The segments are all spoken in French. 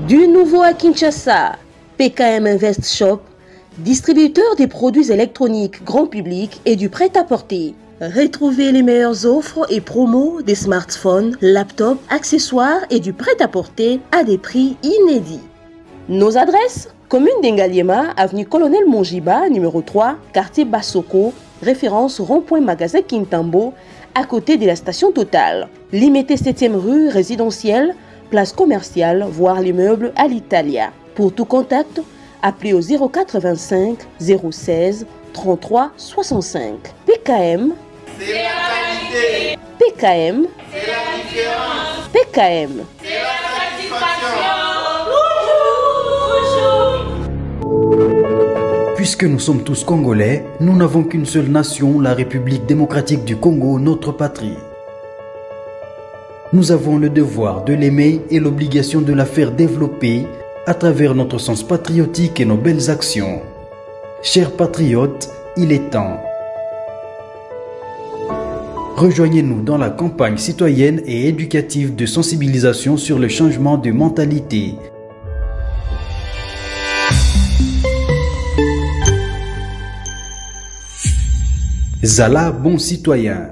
Du nouveau à Kinshasa, PKM Invest Shop, distributeur des produits électroniques grand public et du prêt-à-porter. Retrouvez les meilleures offres et promos des smartphones, laptops, accessoires et du prêt-à-porter à des prix inédits. Nos adresses: commune d'Engaliema, avenue Colonel Mongiba, numéro 3, quartier Bassoko, référence rond-point magasin Kintambo, à côté de la station Total. Limité 7e rue résidentielle, place commerciale, voire l'immeuble à l'Italia. Pour tout contact, appelez au 0425 016 33 65. PKM, c'est la qualité. PKM, C'est la différence. PKM. C'est la satisfaction. Puisque nous sommes tous Congolais, nous n'avons qu'une seule nation, la République démocratique du Congo, notre patrie. Nous avons le devoir de l'aimer et l'obligation de la faire développer à travers notre sens patriotique et nos belles actions. Chers patriotes, il est temps. Rejoignez-nous dans la campagne citoyenne et éducative de sensibilisation sur le changement de mentalité. Zala, bon citoyen.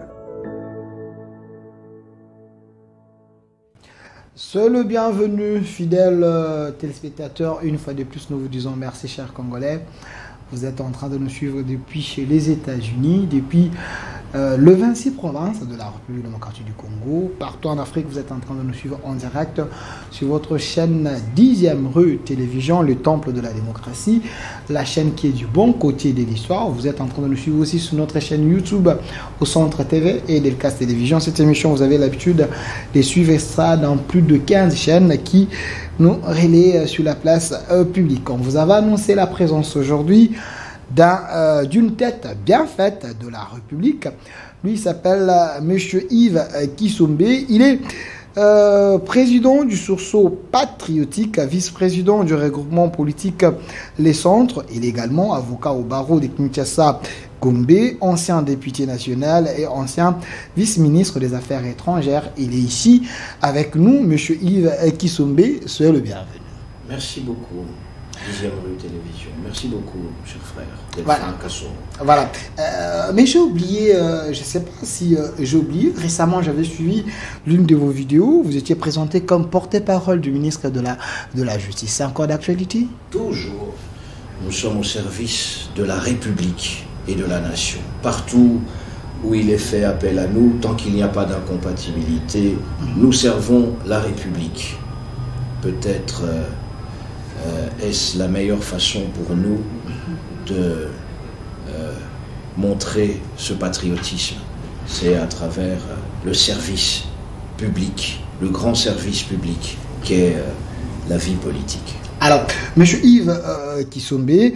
Soyez le bienvenu, fidèles téléspectateurs. Une fois de plus, nous vous disons merci, chers Congolais. Vous êtes en train de nous suivre depuis les États-Unis, depuis le 26 province de la République démocratique du Congo. Partout en Afrique, vous êtes en train de nous suivre en direct sur votre chaîne 10e rue télévision, le temple de la démocratie, la chaîne qui est du bon côté de l'histoire. Vous êtes en train de nous suivre aussi sur notre chaîne YouTube au Centre TV et Delcas Télévision. Cette émission, vous avez l'habitude de suivre ça dans plus de 15 chaînes qui nous relaient sur la place publique. On vous avait annoncé la présence aujourd'hui d'une tête bien faite de la République. Lui, il s'appelle M. Yves Kisombe. Il est président du sursaut patriotique, vice-président du regroupement politique Les Centres. Il est également avocat au barreau de Kinshasa Gombe, ancien député national et ancien vice-ministre des Affaires étrangères. Il est ici avec nous, M. Yves Kisombe. Soyez le bienvenu. Merci beaucoup. 10e rue télévision. Merci beaucoup, cher frère. Voilà. Mais j'ai oublié, je ne sais pas si j'ai oublié, récemment j'avais suivi l'une de vos vidéos, vous étiez présenté comme porte-parole du ministre de la Justice. C'est encore d'actualité? Toujours. Nous sommes au service de la République et de la nation. Partout où il est fait appel à nous, tant qu'il n'y a pas d'incompatibilité, nous servons la République. Peut-être est-ce la meilleure façon pour nous de montrer ce patriotisme? C'est à travers le service public, le grand service public qu'est la vie politique. Alors, M. Yves Kisombe,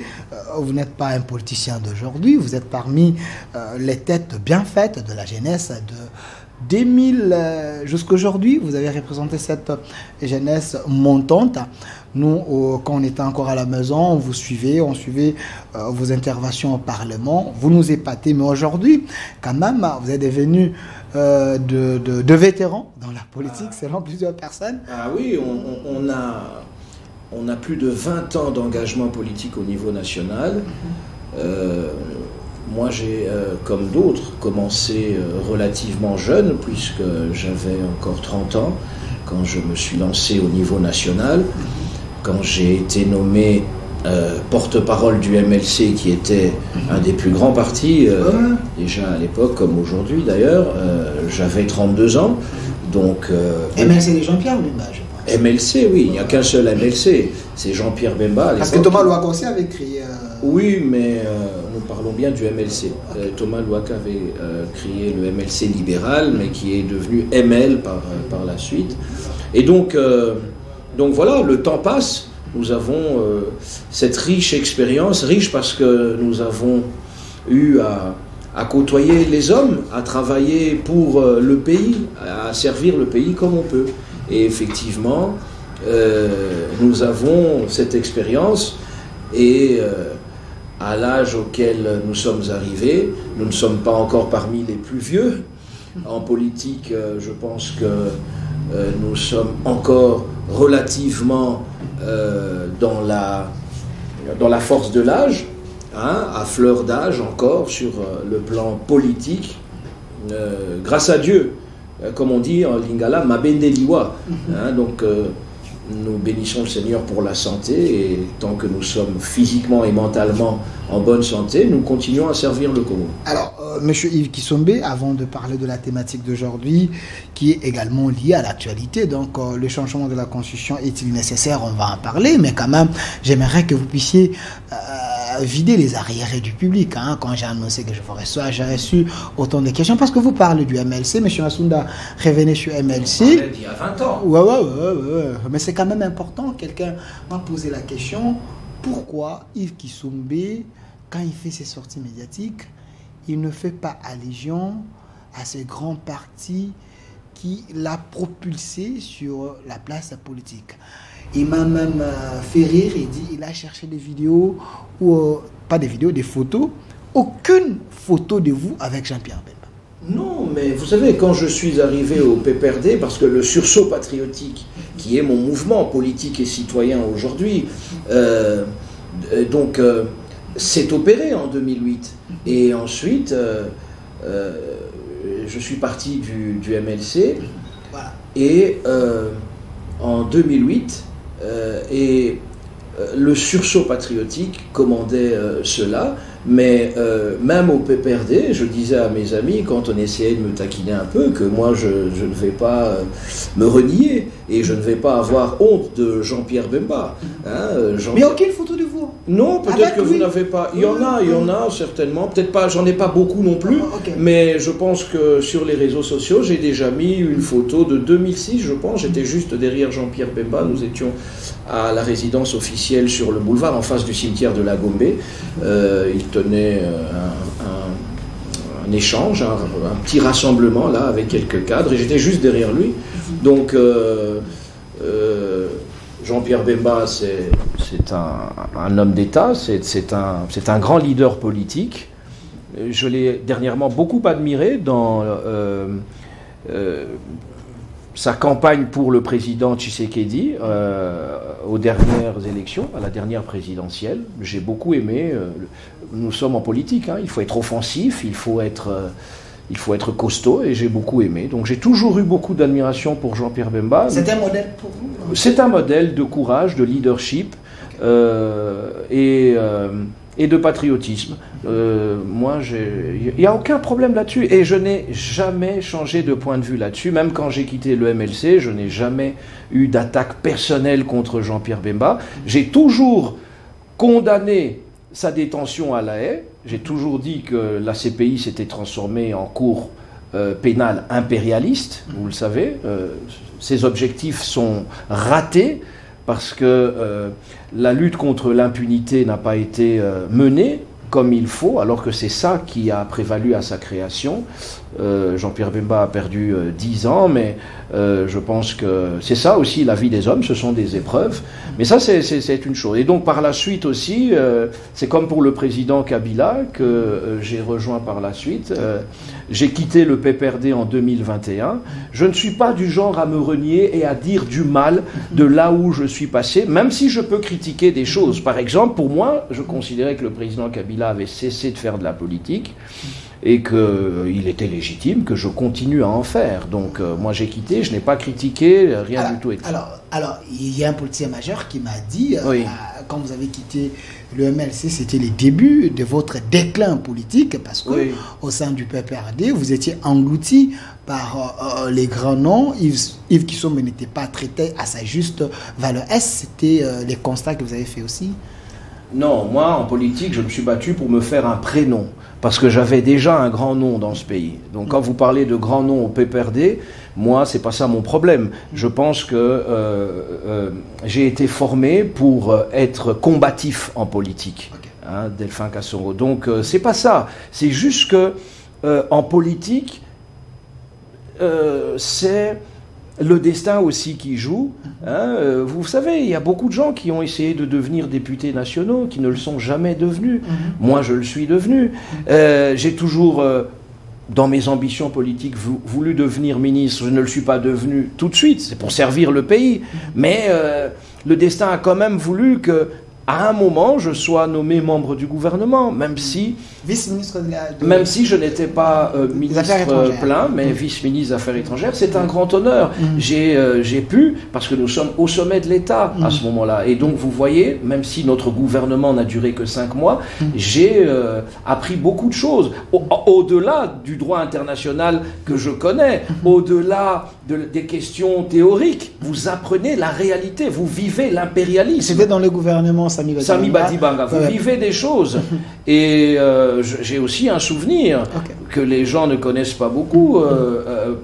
vous n'êtes pas un politicien d'aujourd'hui, vous êtes parmi les têtes bien faites de la jeunesse de 2000 jusqu'à aujourd'hui. Vous avez représenté cette jeunesse montante. Nous, quand on était encore à la maison, on vous suivait, on suivait vos interventions au Parlement. Vous nous épatez, mais aujourd'hui, quand même, vous êtes devenu de vétérans dans la politique, selon plusieurs personnes. Ah oui, on a plus de 20 ans d'engagement politique au niveau national. Moi, j'ai, comme d'autres, commencé relativement jeune, puisque j'avais encore 30 ans, quand je me suis lancé au niveau national, quand j'ai été nommé porte-parole du MLC, qui était un des plus grands partis, déjà à l'époque, comme aujourd'hui d'ailleurs, j'avais 32 ans. Donc, MLC de Jean-Pierre Bemba, je pense. MLC, oui, il n'y a qu'un seul MLC, c'est Jean-Pierre Bemba. Parce que Thomas Louaka aussi avait créé... Oui, mais nous parlons bien du MLC. Okay. Thomas Louaka avait créé le MLC libéral, mais qui est devenu ML par la suite. Et donc voilà, le temps passe. Nous avons cette riche expérience, riche parce que nous avons eu à côtoyer les hommes, à travailler pour le pays, à servir le pays comme on peut. Et effectivement, nous avons cette expérience et à l'âge auquel nous sommes arrivés, nous ne sommes pas encore parmi les plus vieux. En politique, je pense que nous sommes encore relativement dans la force de l'âge, hein, à fleur d'âge encore sur le plan politique, grâce à Dieu, comme on dit en lingala, mabendeliwa, hein, donc nous bénissons le Seigneur pour la santé, et tant que nous sommes physiquement et mentalement en bonne santé, nous continuons à servir le Congo. Alors, Monsieur Yves Kisombe, avant de parler de la thématique d'aujourd'hui, qui est également liée à l'actualité, donc le changement de la Constitution est-il nécessaire? On va en parler, mais quand même, j'aimerais que vous puissiez vider les arriérés du public. Hein. Quand j'ai annoncé que je ferais ça, j'ai reçu autant de questions, parce que vous parlez du MLC, M. Massounda revenez sur MLC. On parlait d'il y a 20 ans. Ouais. Mais c'est quand même important. Quelqu'un m'a posé la question, pourquoi Yves Kisombe, quand il fait ses sorties médiatiques, il ne fait pas allusion à ce grand parti qui l'a propulsé sur la place politique? Il m'a même fait rire, il dit il a cherché des vidéos, ou pas des vidéos, des photos. Aucune photo de vous avec Jean-Pierre Bemba. Non, mais vous savez, quand je suis arrivé au PPRD, parce que le sursaut patriotique, qui est mon mouvement politique et citoyen aujourd'hui, s'est opéré en 2008. Et ensuite, je suis parti du MLC. Voilà. Et en 2008, le sursaut patriotique commandait cela. Mais même au PPRD, je disais à mes amis, quand on essayait de me taquiner un peu, que moi je ne vais pas me renier et je ne vais pas avoir honte de Jean-Pierre Bemba. Hein, mais aucune photo de vous? Non, peut-être que vous n'avez pas. Il y en a certainement. Peut-être pas, j'en ai pas beaucoup non plus. Okay. Mais je pense que sur les réseaux sociaux, j'ai déjà mis une photo de 2006, je pense. J'étais juste derrière Jean-Pierre Bemba. Nous étions à la résidence officielle sur le boulevard, en face du cimetière de la Gombe. Il tenait un échange, un petit rassemblement là avec quelques cadres, et j'étais juste derrière lui. Donc Jean-Pierre Bemba, c'est un homme d'État, c'est un grand leader politique. Je l'ai dernièrement beaucoup admiré dans sa campagne pour le président Tshisekedi aux dernières élections, à la dernière présidentielle. J'ai beaucoup aimé. Nous sommes en politique, hein, il faut être offensif, il faut être costaud, et j'ai beaucoup aimé. Donc j'ai toujours eu beaucoup d'admiration pour Jean-Pierre Bemba. C'est un modèle pour vous? C'est un modèle de courage, de leadership, et de patriotisme. Moi, il n'y a aucun problème là-dessus, et je n'ai jamais changé de point de vue là-dessus. Même quand j'ai quitté le MLC, je n'ai jamais eu d'attaque personnelle contre Jean-Pierre Bemba. J'ai toujours condamné sa détention à La Haye. J'ai toujours dit que la CPI s'était transformée en cour pénale impérialiste, vous le savez. Ses objectifs sont ratés, parce que la lutte contre l'impunité n'a pas été menée comme il faut, alors que c'est ça qui a prévalu à sa création. Jean-Pierre Bemba a perdu 10 ans, mais je pense que c'est ça aussi la vie des hommes, ce sont des épreuves. Mais ça, c'est une chose. Et donc par la suite aussi, c'est comme pour le président Kabila, que j'ai rejoint par la suite. J'ai quitté le PPRD en 2021. Je ne suis pas du genre à me renier et à dire du mal de là où je suis passé, même si je peux critiquer des choses. Par exemple, pour moi, je considérais que le président Kabila avait cessé de faire de la politique, et qu'il était légitime que je continue à en faire. Donc moi j'ai quitté, je n'ai pas critiqué, rien du tout. Alors, il y a un politicien majeur qui m'a dit, oui, quand vous avez quitté le MLC, c'était les débuts de votre déclin politique, parce que oui, au sein du PPRD, vous étiez englouti par les grands noms. Yves Kisombe n'était pas traité à sa juste valeur. Est-ce que c'était les constats que vous avez fait aussi? Non, moi en politique, je me suis battu pour me faire un prénom, parce que j'avais déjà un grand nom dans ce pays. Donc quand vous parlez de grand nom au PPRD, moi c'est pas ça mon problème. Je pense que j'ai été formé pour être combatif en politique, hein, Delphin Kassongo. Donc c'est pas ça. C'est juste que en politique, c'est le destin aussi qui joue. Hein. Vous savez, il y a beaucoup de gens qui ont essayé de devenir députés nationaux, qui ne le sont jamais devenus. Moi, je le suis devenu. J'ai toujours, dans mes ambitions politiques, voulu devenir ministre. Je ne le suis pas devenu tout de suite. C'est pour servir le pays. Mais le destin a quand même voulu que, à un moment, je sois nommé membre du gouvernement, même si Vice-ministre même si je n'étais pas ministre plein, mais vice-ministre des Affaires étrangères, c'est un grand honneur. J'ai pu, parce que nous sommes au sommet de l'État à ce moment-là. Et donc, vous voyez, même si notre gouvernement n'a duré que 5 mois, j'ai appris beaucoup de choses. Au-delà du droit international que je connais, au-delà des questions théoriques, vous apprenez la réalité, vous vivez l'impérialisme. C'était dans le gouvernement Sami Badibanga. Vous vivez des choses. Et j'ai aussi un souvenir que les gens ne connaissent pas beaucoup,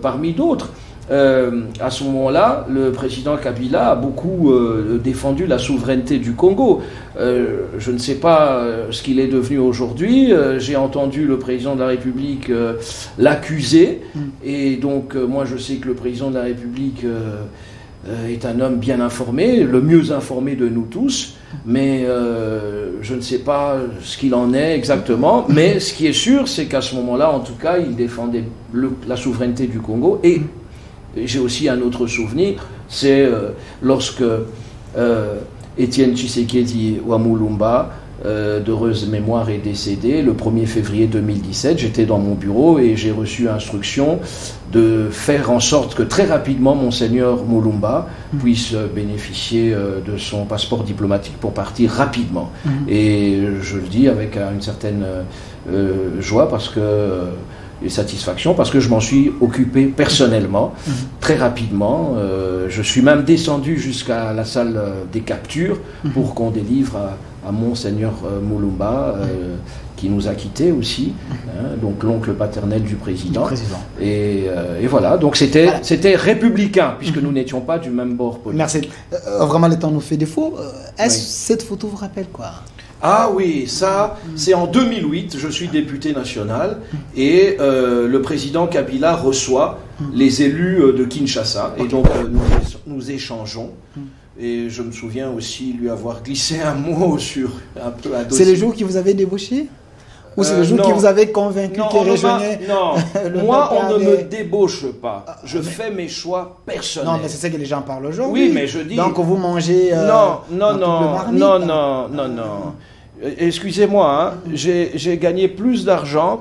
parmi d'autres. À ce moment-là, le président Kabila a beaucoup défendu la souveraineté du Congo. Je ne sais pas ce qu'il est devenu aujourd'hui. J'ai entendu le président de la République l'accuser. Et donc, moi, je sais que le président de la République est un homme bien informé, le mieux informé de nous tous. Mais je ne sais pas ce qu'il en est exactement. Mais ce qui est sûr, c'est qu'à ce moment-là, en tout cas, il défendait la souveraineté du Congo. Et j'ai aussi un autre souvenir, c'est lorsque Étienne Tshisekedi Wamulumba, d'heureuse mémoire, est décédé le 1er février 2017. J'étais dans mon bureau et j'ai reçu instruction de faire en sorte que très rapidement Monseigneur Mulumba puisse bénéficier de son passeport diplomatique pour partir rapidement. Et je le dis avec une certaine joie parce que et satisfaction, parce que je m'en suis occupé personnellement, très rapidement. Je suis même descendu jusqu'à la salle des captures pour qu'on délivre à Monseigneur Mulumba, qui nous a quittés aussi, donc l'oncle paternel du président. Et voilà, donc c'était républicain, puisque nous n'étions pas du même bord politique. Merci. Vraiment, le temps nous fait défaut. Est-ce que cette photo vous rappelle quoi? Ah oui, ça, c'est en 2008, je suis député national, et le président Kabila reçoit les élus de Kinshasa, et donc nous échangeons. Et je me souviens aussi lui avoir glissé un mot sur un peu à C'est le jour qui vous avez débauché? Ou c'est le jour qui vous avait convaincu qu'il rejoignait? Non, moi on ne me débauche pas. Je fais mes choix personnels. Non, mais c'est ça que les gens parlent aujourd'hui. Oui, mais je dis... Donc vous mangez... Non. Excusez-moi, j'ai gagné plus d'argent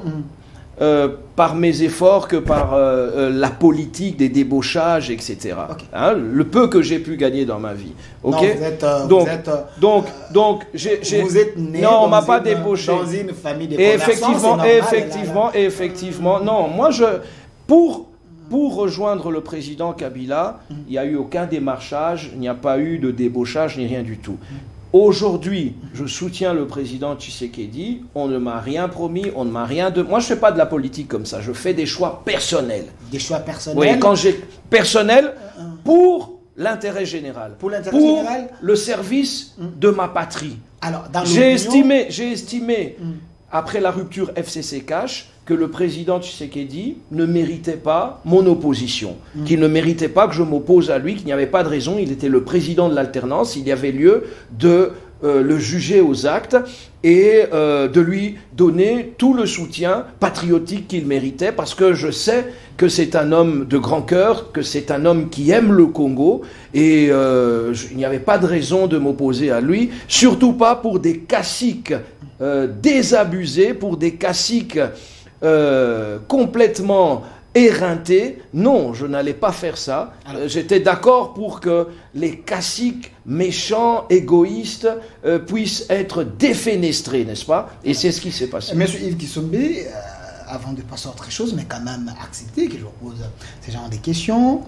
par mes efforts que par la politique des débauchages, etc. Hein, le peu que j'ai pu gagner dans ma vie. Okay? Non, vous êtes né non, on m'a pas débauché. Dans une famille de commerçants, effectivement. Non, moi pour rejoindre le président Kabila, il n'y a eu aucun démarchage, il n'y a pas eu de débauchage ni rien du tout. Aujourd'hui, je soutiens le président Tshisekedi, on ne m'a rien promis, on ne m'a rien de... Moi, je ne fais pas de la politique comme ça, je fais des choix personnels. Des choix personnels? Oui, quand j'ai... Personnel pour l'intérêt général. Pour l'intérêt général? Le service de ma patrie. Alors, dans j'ai estimé après la rupture FCC Cash, que le président Tshisekedi ne méritait pas mon opposition, qu'il ne méritait pas que je m'oppose à lui, qu'il n'y avait pas de raison, il était le président de l'alternance, il y avait lieu de le juger aux actes et de lui donner tout le soutien patriotique qu'il méritait, parce que je sais que c'est un homme de grand cœur, que c'est un homme qui aime le Congo, et il n'y avait pas de raison de m'opposer à lui, surtout pas pour des caciques désabusés, pour des caciques complètement éreinté. Non, je n'allais pas faire ça. J'étais d'accord pour que les caciques méchants, égoïstes, puissent être défenestrés, n'est-ce pas? Et c'est ce qui s'est passé. Monsieur Yves Kissombe, avant de passer à autre chose, mais quand même accepter que je vous pose ce genre de questions,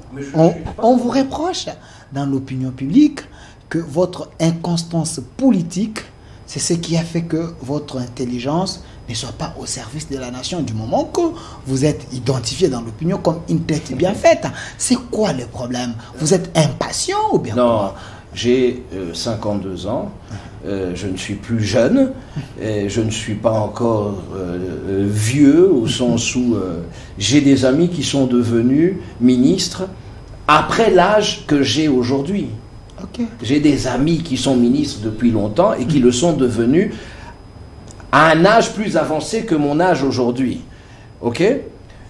on vous reproche dans l'opinion publique que votre inconstance politique, c'est ce qui a fait que votre intelligence ne soit pas au service de la nation, du moment que vous êtes identifié dans l'opinion comme une tête bien faite. C'est quoi le problème? Vous êtes impatient ou bien? Non, j'ai 52 ans, je ne suis plus jeune, et je ne suis pas encore vieux, au sens où j'ai des amis qui sont devenus ministres après l'âge que j'ai aujourd'hui. J'ai des amis qui sont ministres depuis longtemps et qui le sont devenus à un âge plus avancé que mon âge aujourd'hui. Ok?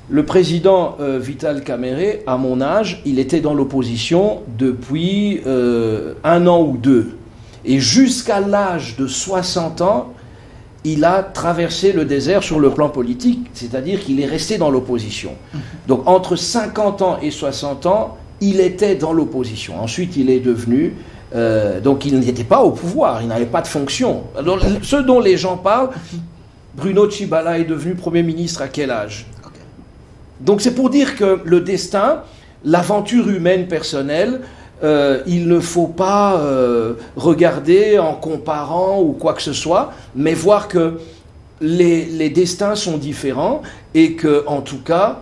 Le président Vital Kamerhe, à mon âge, il était dans l'opposition depuis 1 an ou 2. Et jusqu'à l'âge de 60 ans, il a traversé le désert sur le plan politique, c'est-à-dire qu'il est resté dans l'opposition. Donc entre 50 ans et 60 ans, il était dans l'opposition. Ensuite, il est devenu... donc il n'était pas au pouvoir, il n'avait pas de fonction. Alors, ce dont les gens parlent, Bruno Tshibala est devenu Premier ministre à quel âge? Donc c'est pour dire que le destin, l'aventure humaine personnelle, il ne faut pas regarder en comparant ou quoi que ce soit, mais voir que les destins sont différents et que, en tout cas,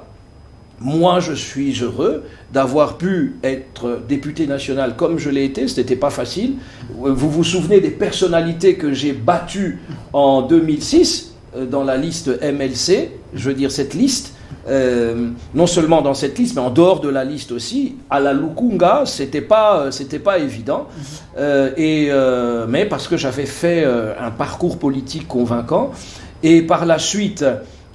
moi je suis heureux d'avoir pu être député national comme je l'ai été. Ce n'était pas facile. Vous vous souvenez des personnalités que j'ai battues en 2006 dans la liste MLC, je veux dire cette liste. Non seulement dans cette liste, mais en dehors de la liste aussi, à la Lukunga, c'était pas évident, mais parce que j'avais fait un parcours politique convaincant, et par la suite,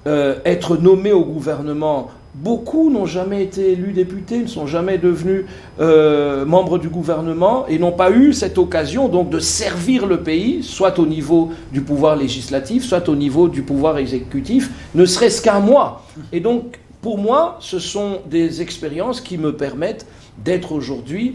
être nommé au gouvernement. Beaucoup n'ont jamais été élus députés, ne sont jamais devenus membres du gouvernement et n'ont pas eu cette occasion donc de servir le pays, soit au niveau du pouvoir législatif, soit au niveau du pouvoir exécutif, ne serait-ce qu'un mois. Et donc, pour moi, ce sont des expériences qui me permettent d'être aujourd'hui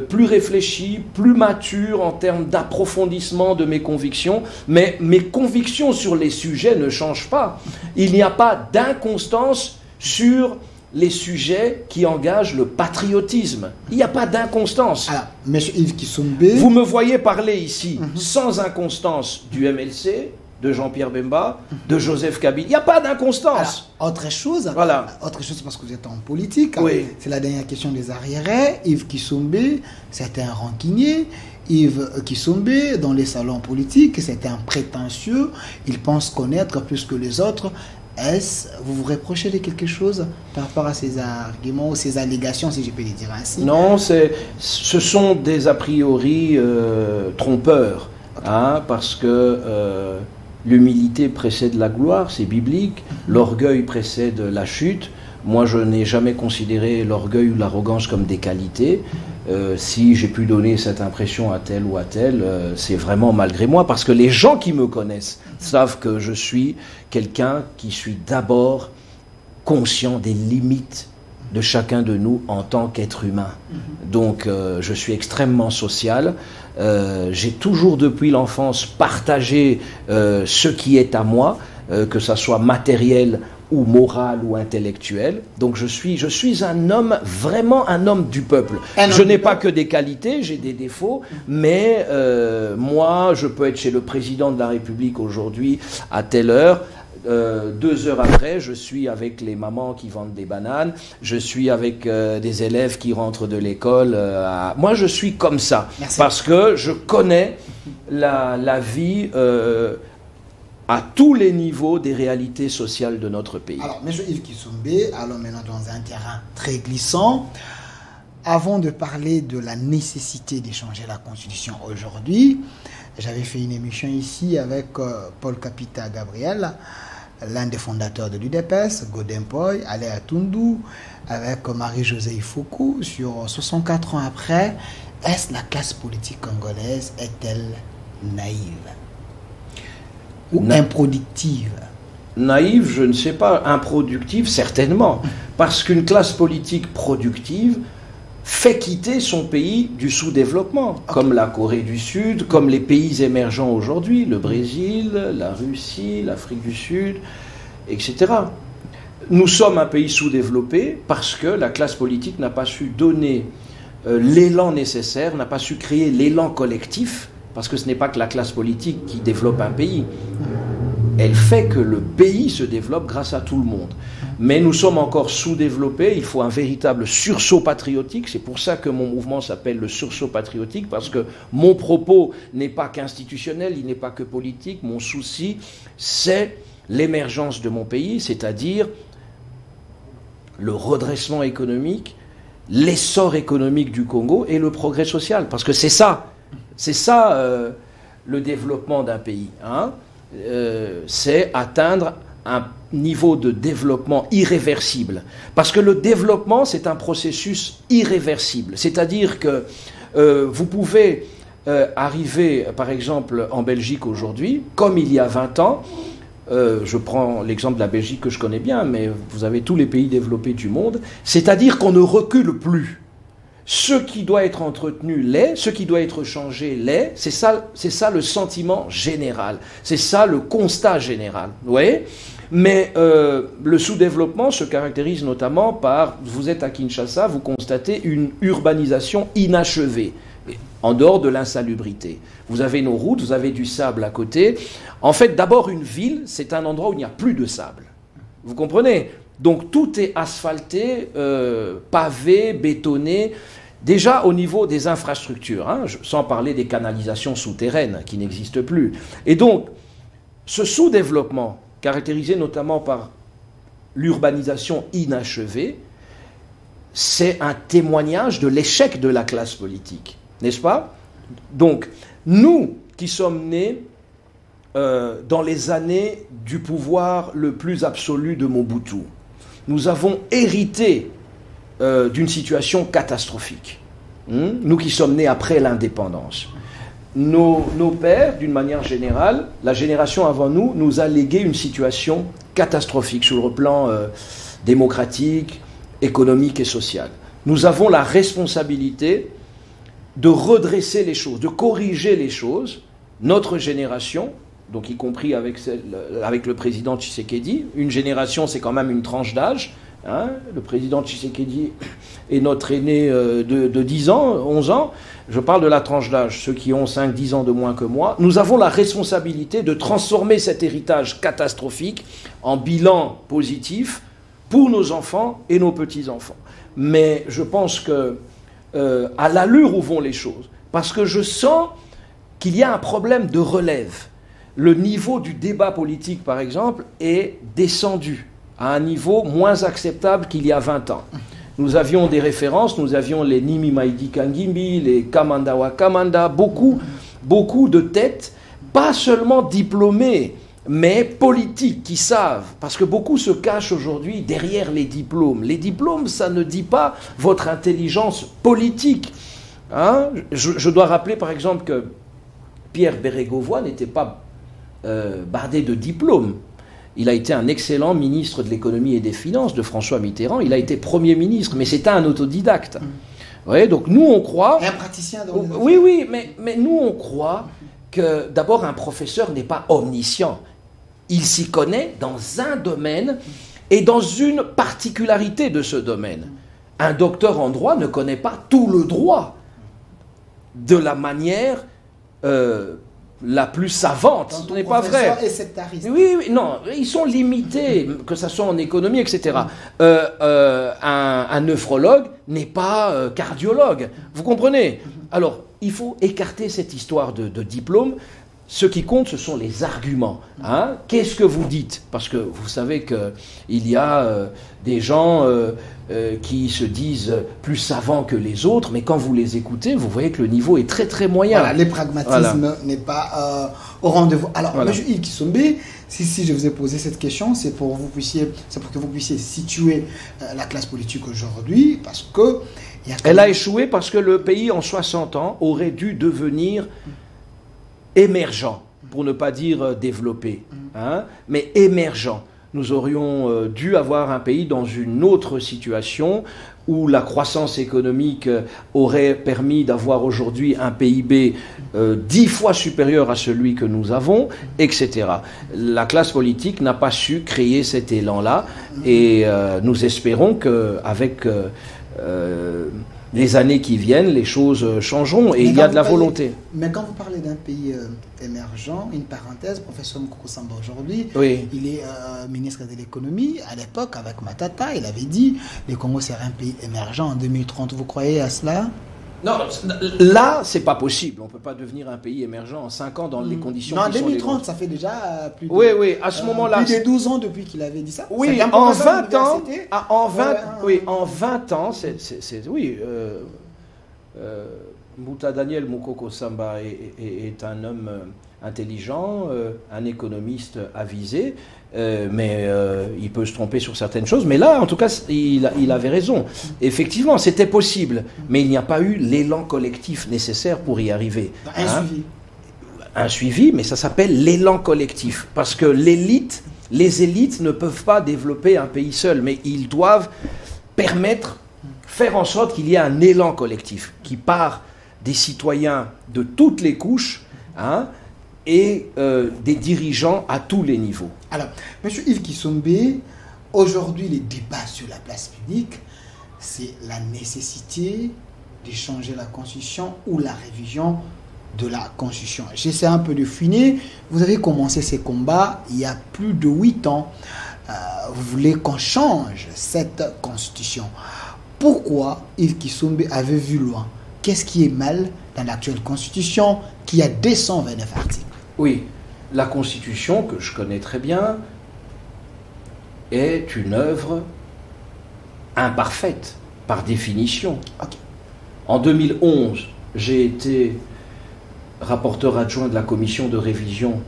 plus réfléchi, plus mature en termes d'approfondissement de mes convictions, mais mes convictions sur les sujets ne changent pas. Il n'y a pas d'inconstance sur les sujets qui engagent le patriotisme. Il n'y a pas d'inconstance. Alors, M. Yves Kisumbe... Vous me voyez parler ici sans inconstance du MLC, de Jean-Pierre Bemba, de Joseph Kabila. Il n'y a pas d'inconstance. Autre chose, voilà. Autre chose parce que vous êtes en politique, oui. C'est la dernière question des arriérés. Yves Kisumbe, c'était un rancunier. Yves Kisumbe, dans les salons politiques, c'était un prétentieux. Il pense connaître plus que les autres. Est-ce vous vous reprochez de quelque chose par rapport à ces arguments ou ces allégations, si je peux les dire ainsi? Non, ce sont des a priori trompeurs, hein, parce que l'humilité précède la gloire, c'est biblique, l'orgueil précède la chute. Moi, je n'ai jamais considéré l'orgueil ou l'arrogance comme des qualités. Si j'ai pu donner cette impression à tel ou à tel, c'est vraiment malgré moi, parce que les gens qui me connaissent savent que je suis quelqu'un qui suis d'abord conscient des limites de chacun de nous en tant qu'être humain. Donc, je suis extrêmement social. J'ai toujours, depuis l'enfance, partagé ce qui est à moi, que ça soit matériel ou moral ou intellectuel. Donc je suis un homme, vraiment un homme du peuple. Je n'ai pas que des qualités, j'ai des défauts, mais moi, je peux être chez le président de la République aujourd'hui à telle heure. 2 heures après, je suis avec les mamans qui vendent des bananes, je suis avec des élèves qui rentrent de l'école. Moi, je suis comme ça. Merci. Parce que je connais la vie à tous les niveaux des réalités sociales de notre pays. Alors, M. Yves Kisumbe, allons maintenant dans un terrain très glissant. Avant de parler de la nécessité d'échanger la Constitution aujourd'hui, j'avais fait une émission ici avec Paul Kapita Gabriel, l'un des fondateurs de l'UDPS, Godempoy, Alea Tundu, avec Marie-Josée Foucault, sur 64 ans après, est-ce la classe politique congolaise est-elle naïve ou improductive? Naïve, je ne sais pas. Improductive, certainement. Parce qu'une classe politique productive fait quitter son pays du sous-développement, comme la Corée du Sud, comme les pays émergents aujourd'hui, le Brésil, la Russie, l'Afrique du Sud, etc. Nous sommes un pays sous-développé parce que la classe politique n'a pas su donner l'élan nécessaire, n'a pas su créer l'élan collectif, parce que ce n'est pas que la classe politique qui développe un pays. Elle fait que le pays se développe grâce à tout le monde. Mais nous sommes encore sous-développés, il faut un véritable sursaut patriotique. C'est pour ça que mon mouvement s'appelle le sursaut patriotique, parce que mon propos n'est pas qu'institutionnel, il n'est pas que politique. Mon souci, c'est l'émergence de mon pays, c'est-à-dire le redressement économique, l'essor économique du Congo et le progrès social. Parce que c'est ça le développement d'un pays. Hein. C'est atteindre un niveau de développement irréversible. Parce que le développement, c'est un processus irréversible. C'est-à-dire que vous pouvez arriver, par exemple, en Belgique aujourd'hui, comme il y a 20 ans, je prends l'exemple de la Belgique que je connais bien, mais vous avez tous les pays développés du monde, c'est-à-dire qu'on ne recule plus. Ce qui doit être entretenu l'est, ce qui doit être changé l'est, c'est ça le sentiment général, c'est ça le constat général, vous voyez ? Mais le sous-développement se caractérise notamment par, vous êtes à Kinshasa, vous constatez une urbanisation inachevée, en dehors de l'insalubrité. Vous avez nos routes, vous avez du sable à côté. En fait, d'abord, une ville, c'est un endroit où il n'y a plus de sable. Vous comprenez ? Donc tout est asphalté, pavé, bétonné. Déjà au niveau des infrastructures, hein, sans parler des canalisations souterraines qui n'existent plus. Et donc, ce sous-développement, caractérisé notamment par l'urbanisation inachevée, c'est un témoignage de l'échec de la classe politique, n'est-ce pas? Donc, nous qui sommes nés dans les années du pouvoir le plus absolu de Mobutu, nous avons hérité d'une situation catastrophique. Nous qui sommes nés après l'indépendance. Nos pères, d'une manière générale, la génération avant nous, nous a légué une situation catastrophique sur le plan démocratique, économique et social. Nous avons la responsabilité de redresser les choses, de corriger les choses. Notre génération, donc y compris avec le président Tshisekedi, une génération c'est quand même une tranche d'âge, hein, le président Tshisekedi est notre aîné de 10 ans, 11 ans, je parle de la tranche d'âge, ceux qui ont 5-10 ans de moins que moi, nous avons la responsabilité de transformer cet héritage catastrophique en bilan positif pour nos enfants et nos petits-enfants. Mais je pense que, à l'allure où vont les choses, parce que je sens qu'il y a un problème de relève. Le niveau du débat politique, par exemple, est descendu à un niveau moins acceptable qu'il y a 20 ans. Nous avions des références, nous avions les Nimi Maïdi Kangimbi, les Kamandawa Kamanda, beaucoup de têtes, pas seulement diplômées, mais politiques, qui savent, parce que beaucoup se cachent aujourd'hui derrière les diplômes. Les diplômes, ça ne dit pas votre intelligence politique. Hein? Je dois rappeler, par exemple, que Pierre Bérégovoy n'était pas bardé de diplômes. Il a été un excellent ministre de l'économie et des finances de François Mitterrand. Il a été Premier ministre, mais c'était un autodidacte. Ouais, donc nous, on croit... Un praticien dans les Oui, mais nous, on croit que d'abord, un professeur n'est pas omniscient. Il s'y connaît dans un domaine et dans une particularité de ce domaine. Un docteur en droit ne connaît pas tout le droit de la manière la plus savante. Ce n'est pas vrai. Oui, non, ils sont limités, que ce soit en économie, etc. Un nephrologue n'est pas cardiologue. Vous comprenez? Alors, il faut écarter cette histoire de diplôme. Ce qui compte, ce sont les arguments. Hein? Qu'est-ce que vous dites? Parce que vous savez qu'il y a des gens qui se disent plus savants que les autres, mais quand vous les écoutez, vous voyez que le niveau est très très moyen. Voilà, le pragmatisme n'est pas au rendez-vous. Alors, M. Yves Kisombe, si je vous ai posé cette question, c'est pour que vous puissiez situer la classe politique aujourd'hui, parce que... Elle a échoué parce que le pays, en 60 ans, aurait dû devenir... émergent, pour ne pas dire développé, hein, mais émergent. Nous aurions dû avoir un pays dans une autre situation où la croissance économique aurait permis d'avoir aujourd'hui un PIB 10 fois supérieur à celui que nous avons, etc. La classe politique n'a pas su créer cet élan-là et nous espérons qu'avec... les années qui viennent, les choses changeront et il y a de la volonté. Mais quand vous parlez d'un pays émergent, une parenthèse, professeur Mukoko Samba aujourd'hui, oui. Il est ministre de l'économie. À l'époque, avec Matata, il avait dit le Congo serait un pays émergent en 2030. Vous croyez à cela? Non, là, c'est pas possible. On ne peut pas devenir un pays émergent en 5 ans dans les conditions qui sont les... Non, en 2030, ça fait déjà plus de... Oui, à ce moment-là... Plus de 12 ans depuis qu'il avait dit ça. Oui, en 20 ans... en 20 ans, Mbouta Daniel Mukoko Samba est un homme intelligent, un économiste avisé, mais il peut se tromper sur certaines choses. Mais là, en tout cas, il avait raison. Effectivement, c'était possible, mais il n'y a pas eu l'élan collectif nécessaire pour y arriver. Un suivi, mais ça s'appelle l'élan collectif. Parce que les élites ne peuvent pas développer un pays seul, mais ils doivent faire en sorte qu'il y ait un élan collectif qui part des citoyens de toutes les couches, et des dirigeants à tous les niveaux. Alors, M. Yves Kisombe, aujourd'hui, les débats sur la place publique, c'est la nécessité de changer la Constitution ou la révision de la Constitution. J'essaie un peu de finir. Vous avez commencé ces combats il y a plus de 8 ans. Vous voulez qu'on change cette Constitution. Pourquoi Yves Kisombe avait vu loin? Qu'est-ce qui est mal dans l'actuelle Constitution qui a 229 articles? Oui, la Constitution, que je connais très bien, est une œuvre imparfaite, par définition. Okay. En 2011, j'ai été rapporteur adjoint de la commission de révision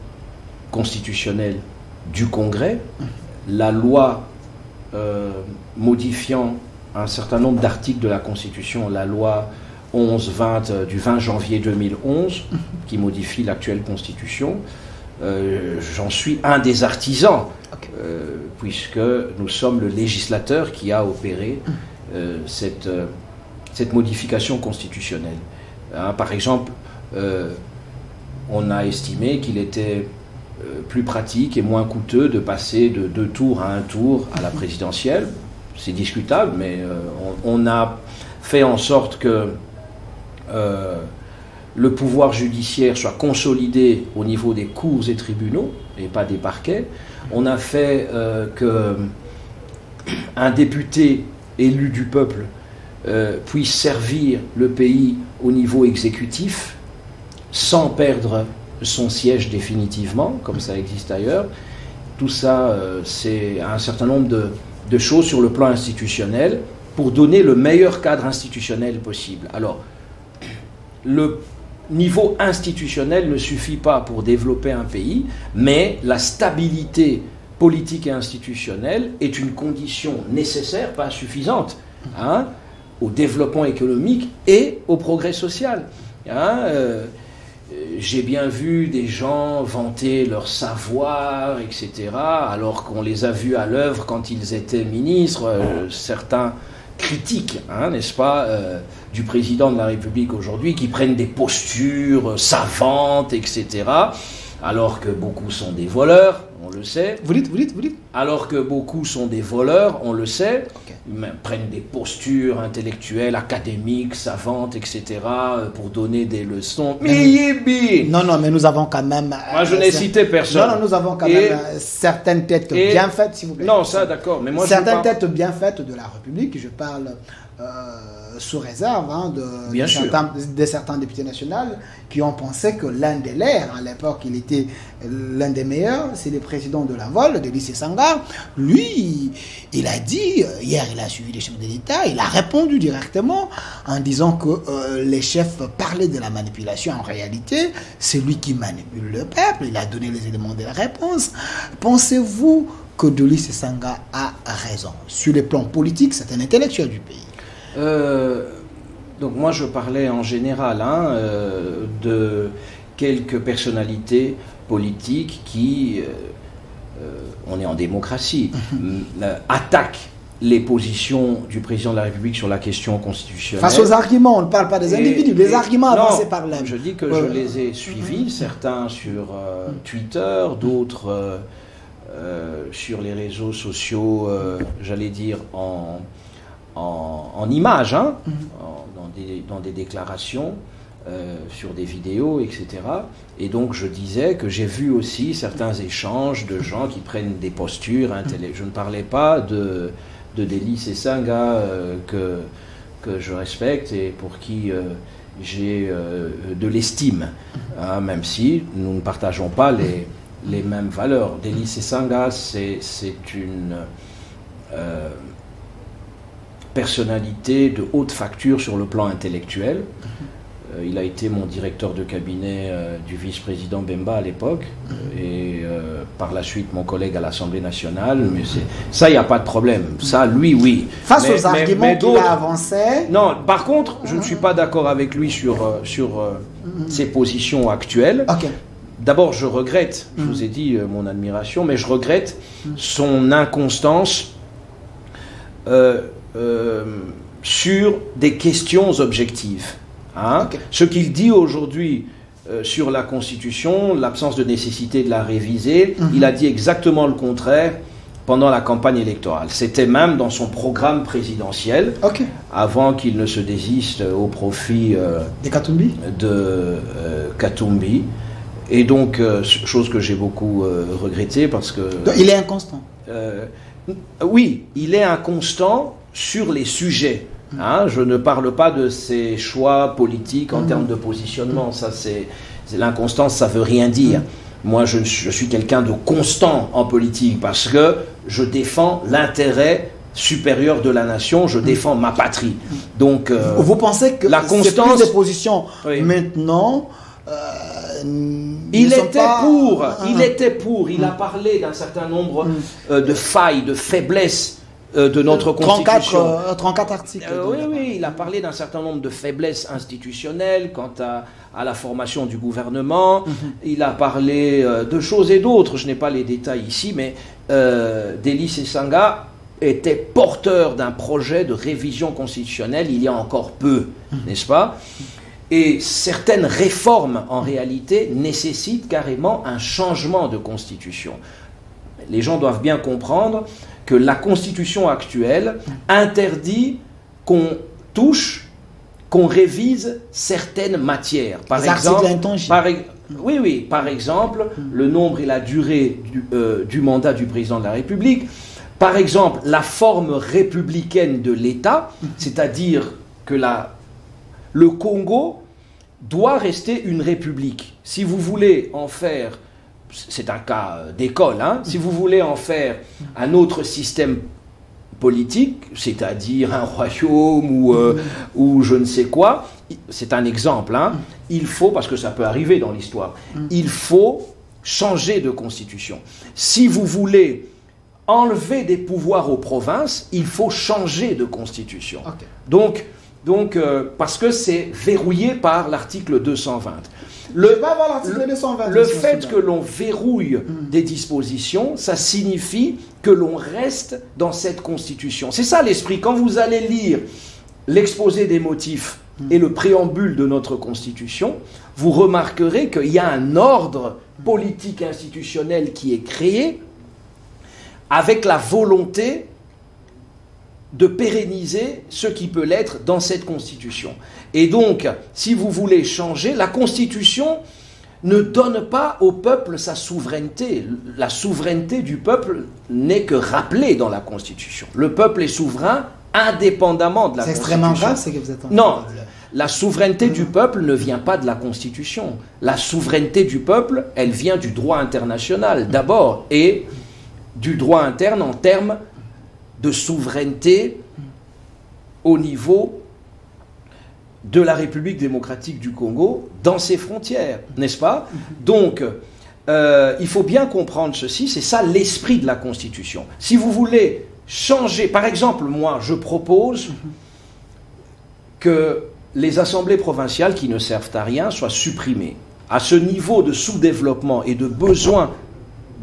constitutionnelle du Congrès. La loi modifiant un certain nombre d'articles de la Constitution, la loi 11-20 du 20 janvier 2011, qui modifie l'actuelle Constitution. J'en suis un des artisans, okay. Puisque nous sommes le législateur qui a opéré cette modification constitutionnelle. Par exemple, on a estimé qu'il était plus pratique et moins coûteux de passer de 2 tours à 1 tour à la présidentielle. C'est discutable, mais on a fait en sorte que le pouvoir judiciaire soit consolidé au niveau des cours et tribunaux et pas des parquets. On a fait qu'un député élu du peuple puisse servir le pays au niveau exécutif sans perdre son siège définitivement, comme ça existe ailleurs. Tout ça, c'est un certain nombre de choses sur le plan institutionnel pour donner le meilleur cadre institutionnel possible. Alors, le niveau institutionnel ne suffit pas pour développer un pays, mais la stabilité politique et institutionnelle est une condition nécessaire, pas suffisante, au développement économique et au progrès social. J'ai bien vu des gens vanter leur savoir, etc., alors qu'on les a vus à l'œuvre quand ils étaient ministres. Certains critiques, n'est-ce pas, du président de la République aujourd'hui, qui prennent des postures savantes, etc., alors que beaucoup sont des voleurs, on le sait. Vous dites. Alors que beaucoup sont des voleurs, on le sait. Okay. Ils prennent des postures intellectuelles, académiques, savantes, etc., pour donner des leçons. Non, mais nous avons quand même... Moi, je n'ai cité personne. Non, nous avons quand même certaines têtes bien faites, s'il vous plaît. Non, ça, d'accord. Mais moi, certaines têtes bien faites de la République, je parle... sous réserve de certains députés nationaux qui ont pensé que l'un des leurs, à l'époque il était l'un des meilleurs, c'est le président de la Vol, Delis Sesanga. Lui, il a dit, hier il a suivi les chefs de l'État, il a répondu directement en disant que les chefs parlaient de la manipulation. En réalité, c'est lui qui manipule le peuple, il a donné les éléments de la réponse. Pensez-vous que Delis Sesanga a raison? Sur le plan politique, c'est un intellectuel du pays. Donc moi je parlais en général de quelques personnalités politiques qui, on est en démocratie, attaquent les positions du président de la République sur la question constitutionnelle. Face aux arguments, on ne parle pas des individus, les arguments avancés par l'homme. Je dis que je les ai suivis, certains sur Twitter, d'autres sur les réseaux sociaux, j'allais dire en images, dans des déclarations, sur des vidéos, etc. Et donc je disais que j'ai vu aussi certains échanges de gens qui prennent des postures intellectuelles. Je ne parlais pas de Delis Sesanga que je respecte et pour qui j'ai de l'estime, même si nous ne partageons pas les mêmes valeurs. Delis Sesanga, c'est une personnalité de haute facture sur le plan intellectuel. Il a été mon directeur de cabinet du vice-président Bemba à l'époque, et par la suite mon collègue à l'Assemblée nationale. Mais ça, il n'y a pas de problème. Ça, lui, oui. Face aux arguments qu'il a avancés... Non, par contre, je ne suis pas d'accord avec lui sur ses positions actuelles. Okay. D'abord, je regrette, je vous ai dit mon admiration, mais je regrette son inconstance sur des questions objectives. Hein? Okay. Ce qu'il dit aujourd'hui sur la Constitution, l'absence de nécessité de la réviser, il a dit exactement le contraire pendant la campagne électorale. C'était même dans son programme présidentiel, avant qu'il ne se désiste au profit de Katumbi. Et donc, chose que j'ai beaucoup regrettée parce que... Donc, il est inconstant. Oui, il est inconstant sur les sujets. Hein, je ne parle pas de ses choix politiques en termes de positionnement. Ça, c'est l'inconstance, ça veut rien dire. Moi, je suis quelqu'un de constant en politique parce que je défends l'intérêt supérieur de la nation, je défends ma patrie. Donc, vous pensez que la constance, c'est plus des positions maintenant il était pour, il a parlé d'un certain nombre de failles, de faiblesses de notre Constitution. 34 articles. Oui, il a parlé d'un certain nombre de faiblesses institutionnelles quant à la formation du gouvernement. Il a parlé de choses et d'autres, je n'ai pas les détails ici, mais Delis Esanga était porteur d'un projet de révision constitutionnelle il y a encore peu, n'est-ce pas ? Et certaines réformes, en réalité, nécessitent carrément un changement de constitution. Les gens doivent bien comprendre que la constitution actuelle interdit qu'on touche, qu'on révise certaines matières. Par exemple, par exemple, le nombre et la durée du mandat du président de la République. Par exemple, la forme républicaine de l'État, c'est-à-dire que le Congo doit rester une république. Si vous voulez en faire, c'est un cas d'école, hein, si vous voulez en faire un autre système politique, c'est-à-dire un royaume ou je ne sais quoi, c'est un exemple, hein, il faut, parce que ça peut arriver dans l'histoire, il faut changer de constitution. Si vous voulez enlever des pouvoirs aux provinces, il faut changer de constitution. Donc, parce que c'est verrouillé par l'article 220. Le fait que l'on verrouille des dispositions, ça signifie que l'on reste dans cette constitution. C'est ça l'esprit. Quand vous allez lire l'exposé des motifs et le préambule de notre constitution, vous remarquerez qu'il y a un ordre politique institutionnel qui est créé avec la volonté de pérenniser ce qui peut l'être dans cette Constitution. Et donc, si vous voulez changer, la Constitution ne donne pas au peuple sa souveraineté. La souveraineté du peuple n'est que rappelée dans la Constitution. Le peuple est souverain indépendamment de la Constitution. C'est extrêmement grave, c'est que vous êtes en train Non, la souveraineté du peuple ne vient pas de la Constitution. La souveraineté du peuple, elle vient du droit international d'abord, et du droit interne en termes de souveraineté au niveau de la République démocratique du Congo, dans ses frontières, n'est-ce pas? Donc, il faut bien comprendre ceci, c'est ça l'esprit de la Constitution. Si vous voulez changer, par exemple, moi, je propose que les assemblées provinciales qui ne servent à rien soient supprimées. À ce niveau de sous-développement et de besoin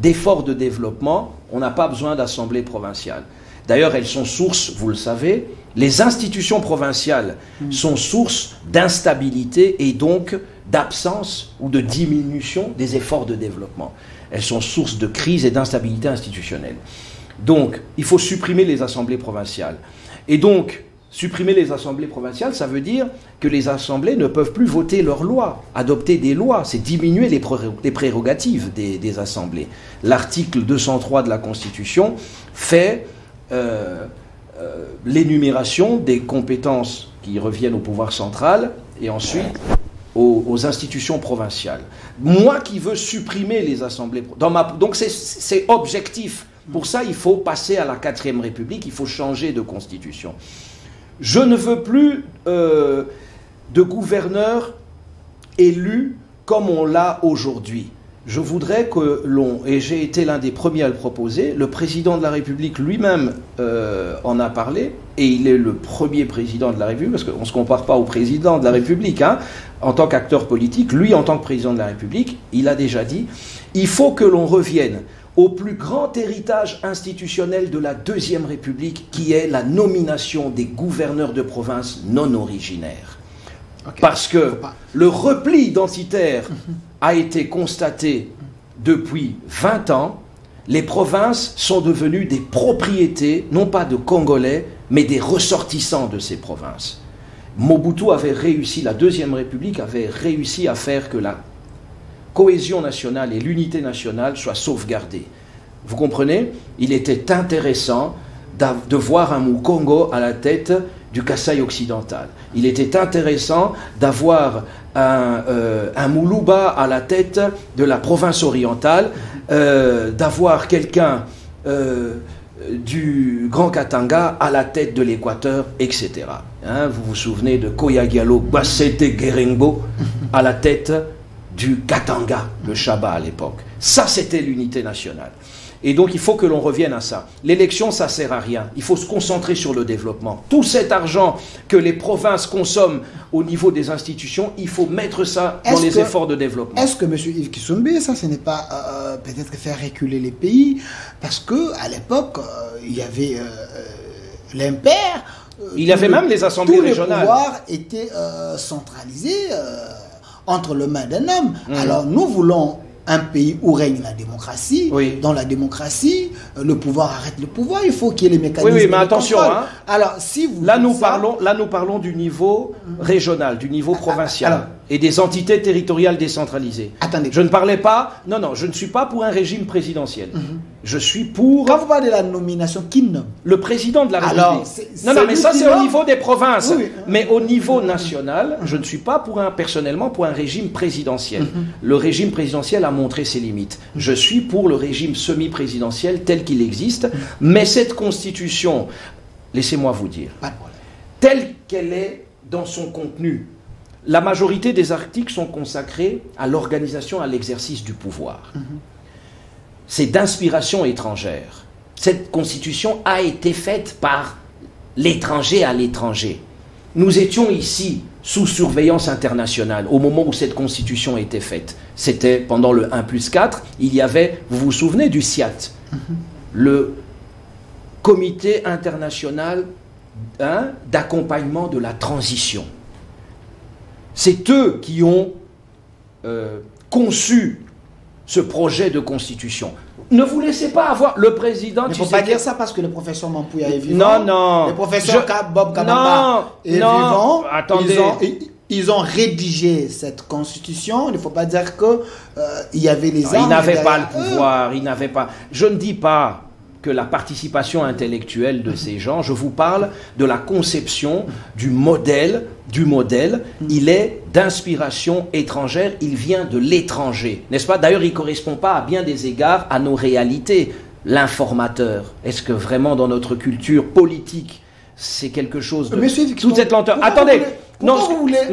d'efforts de développement, on n'a pas besoin d'assemblées provinciales. D'ailleurs, elles sont source, vous le savez, les institutions provinciales sont source d'instabilité et donc d'absence ou de diminution des efforts de développement. Elles sont source de crise et d'instabilité institutionnelle. Donc, il faut supprimer les assemblées provinciales. Et donc, supprimer les assemblées provinciales, ça veut dire que les assemblées ne peuvent plus voter leurs lois, adopter des lois. C'est diminuer les prérogatives des assemblées. L'article 203 de la Constitution fait l'énumération des compétences qui reviennent au pouvoir central et ensuite aux institutions provinciales. Moi qui veux supprimer les assemblées... Donc c'est objectif. Pour ça, il faut passer à la 4e République, il faut changer de constitution. Je ne veux plus de gouverneurs élu comme on l'a aujourd'hui. Je voudrais que l'on, et j'ai été l'un des premiers à le proposer, le président de la République lui-même en a parlé, et il est le premier président de la République, parce qu'on ne se compare pas au président de la République, hein, en tant qu'acteur politique, lui en tant que président de la République, il a déjà dit, il faut que l'on revienne au plus grand héritage institutionnel de la Deuxième République, qui est la nomination des gouverneurs de province non originaires. Okay. Parce que le repli identitaire a été constaté depuis 20 ans. Les provinces sont devenues des propriétés, non pas de Congolais, mais des ressortissants de ces provinces. Mobutu avait réussi, la Deuxième République avait réussi à faire que la cohésion nationale et l'unité nationale soient sauvegardées. Vous comprenez? Il était intéressant de voir un Mukongo à la tête du Kasaï occidental. Il était intéressant d'avoir un Moulouba à la tête de la province orientale, d'avoir quelqu'un du Grand Katanga à la tête de l'Équateur, etc. Hein, vous vous souvenez de Koyagialo Bassete Gerengbo à la tête du Katanga, le Chaba à l'époque. Ça, c'était l'unité nationale. Et donc, il faut que l'on revienne à ça. L'élection, ça ne sert à rien. Il faut se concentrer sur le développement. Tout cet argent que les provinces consomment au niveau des institutions, il faut mettre ça dans les efforts de développement. Est-ce que M. Yves Kisumbe, ça, ce n'est pas peut-être faire reculer les pays? Parce qu'à l'époque, il y avait l'impair. Il y avait même les assemblées régionales. Tout le pouvoir était centralisé entre les mains d'un homme. Alors, nous voulons un pays où règne la démocratie. Oui. Dans la démocratie, le pouvoir arrête le pouvoir. Il faut qu'il y ait les mécanismes. Oui, mais attention. Hein. Alors, si vous là, nous parlons du niveau régional, du niveau provincial. Alors, et des entités territoriales décentralisées. Attendez. Je ne parlais pas... Non, je ne suis pas pour un régime présidentiel. Je suis pour... Quand vous parlez de la nomination, qui nomme? Le président de la République. Alors, non, mais ça, c'est au niveau des provinces. Oui. Mais au niveau national, je ne suis pas personnellement pour un régime présidentiel. Le régime présidentiel a montré ses limites. Je suis pour le régime semi-présidentiel tel qu'il existe. Mais cette constitution, laissez-moi vous dire, telle qu'elle est dans son contenu, la majorité des articles sont consacrés à l'organisation, à l'exercice du pouvoir. C'est d'inspiration étrangère. Cette constitution a été faite par l'étranger à l'étranger. Nous étions ici sous surveillance internationale au moment où cette constitution a été faite. C'était pendant le 1+4, il y avait, vous vous souvenez du CIAT, le comité international d'accompagnement de la transition. C'est eux qui ont conçu ce projet de constitution. Ne vous laissez pas avoir le président... Il ne faut pas dire ça parce que le professeur Mampouya est vivant. Non. Le professeur Bob Kabamba est vivant. Attendez. Ils ont rédigé cette constitution. Il ne faut pas dire que il y avait les armes. Ils n'avaient pas le pouvoir. Ils n'avaient pas... Je ne dis pas que la participation intellectuelle de ces gens, je vous parle de la conception du modèle, il est d'inspiration étrangère, il vient de l'étranger, n'est-ce pas? D'ailleurs, il ne correspond pas à bien des égards à nos réalités. L'informateur, est-ce que vraiment dans notre culture politique, c'est quelque chose de... toute cette lenteur. Attendez, non,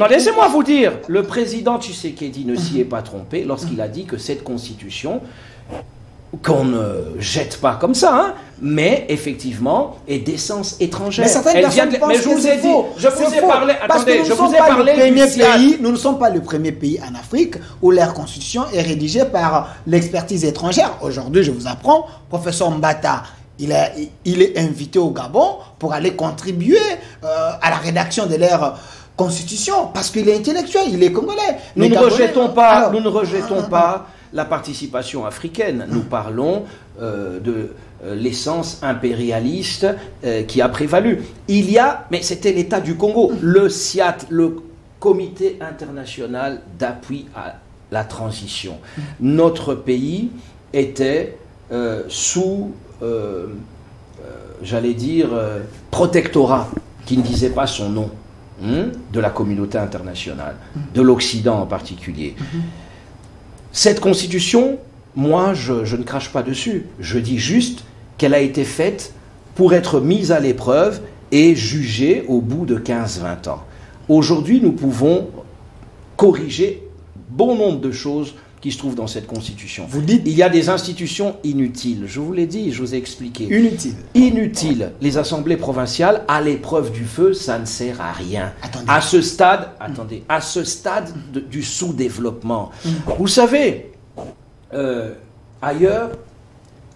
laissez-moi vous dire, le président Tshisekedi ne s'y est pas trompé lorsqu'il a dit que cette constitution... qu'on ne jette pas comme ça, hein, mais effectivement est d'essence étrangère. Mais je vous ai dit, je vous ai parlé, attendez, je vous ai parlé du pays. Nous ne sommes pas le premier pays en Afrique où leur constitution est rédigée par l'expertise étrangère. Aujourd'hui, je vous apprends, professeur Mbata, il est invité au Gabon pour aller contribuer à la rédaction de leur constitution parce qu'il est intellectuel, il est congolais. Nous ne rejetons pas la participation africaine. Nous parlons de l'essence impérialiste qui a prévalu. Mais c'était l'État du Congo, le CIAT, le Comité international d'appui à la transition. Notre pays était sous, j'allais dire, protectorat, qui ne disait pas son nom, de la communauté internationale, de l'Occident en particulier. Cette constitution, moi, je ne crache pas dessus. Je dis juste qu'elle a été faite pour être mise à l'épreuve et jugée au bout de 15-20 ans. Aujourd'hui, nous pouvons corriger bon nombre de choses qui se trouvent dans cette constitution. Vous dites... Il y a des institutions inutiles. Je vous l'ai dit, je vous ai expliqué. Inutile. Inutiles. Les assemblées provinciales, à l'épreuve du feu, ça ne sert à rien. Attendez. À ce stade, à ce stade du sous-développement. Vous savez, ailleurs,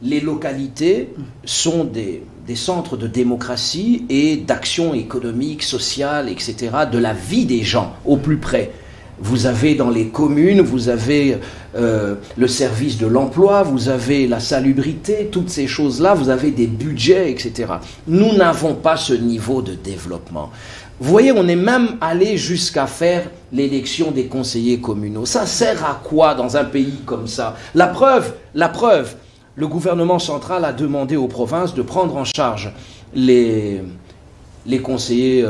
les localités sont des centres de démocratie et d'action économique, sociale, etc., de la vie des gens au plus près. Vous avez dans les communes, vous avez le service de l'emploi, vous avez la salubrité, toutes ces choses-là, vous avez des budgets, etc. Nous n'avons pas ce niveau de développement. Vous voyez, on est même allé jusqu'à faire l'élection des conseillers communaux. Ça sert à quoi dans un pays comme ça? La preuve, le gouvernement central a demandé aux provinces de prendre en charge les conseillers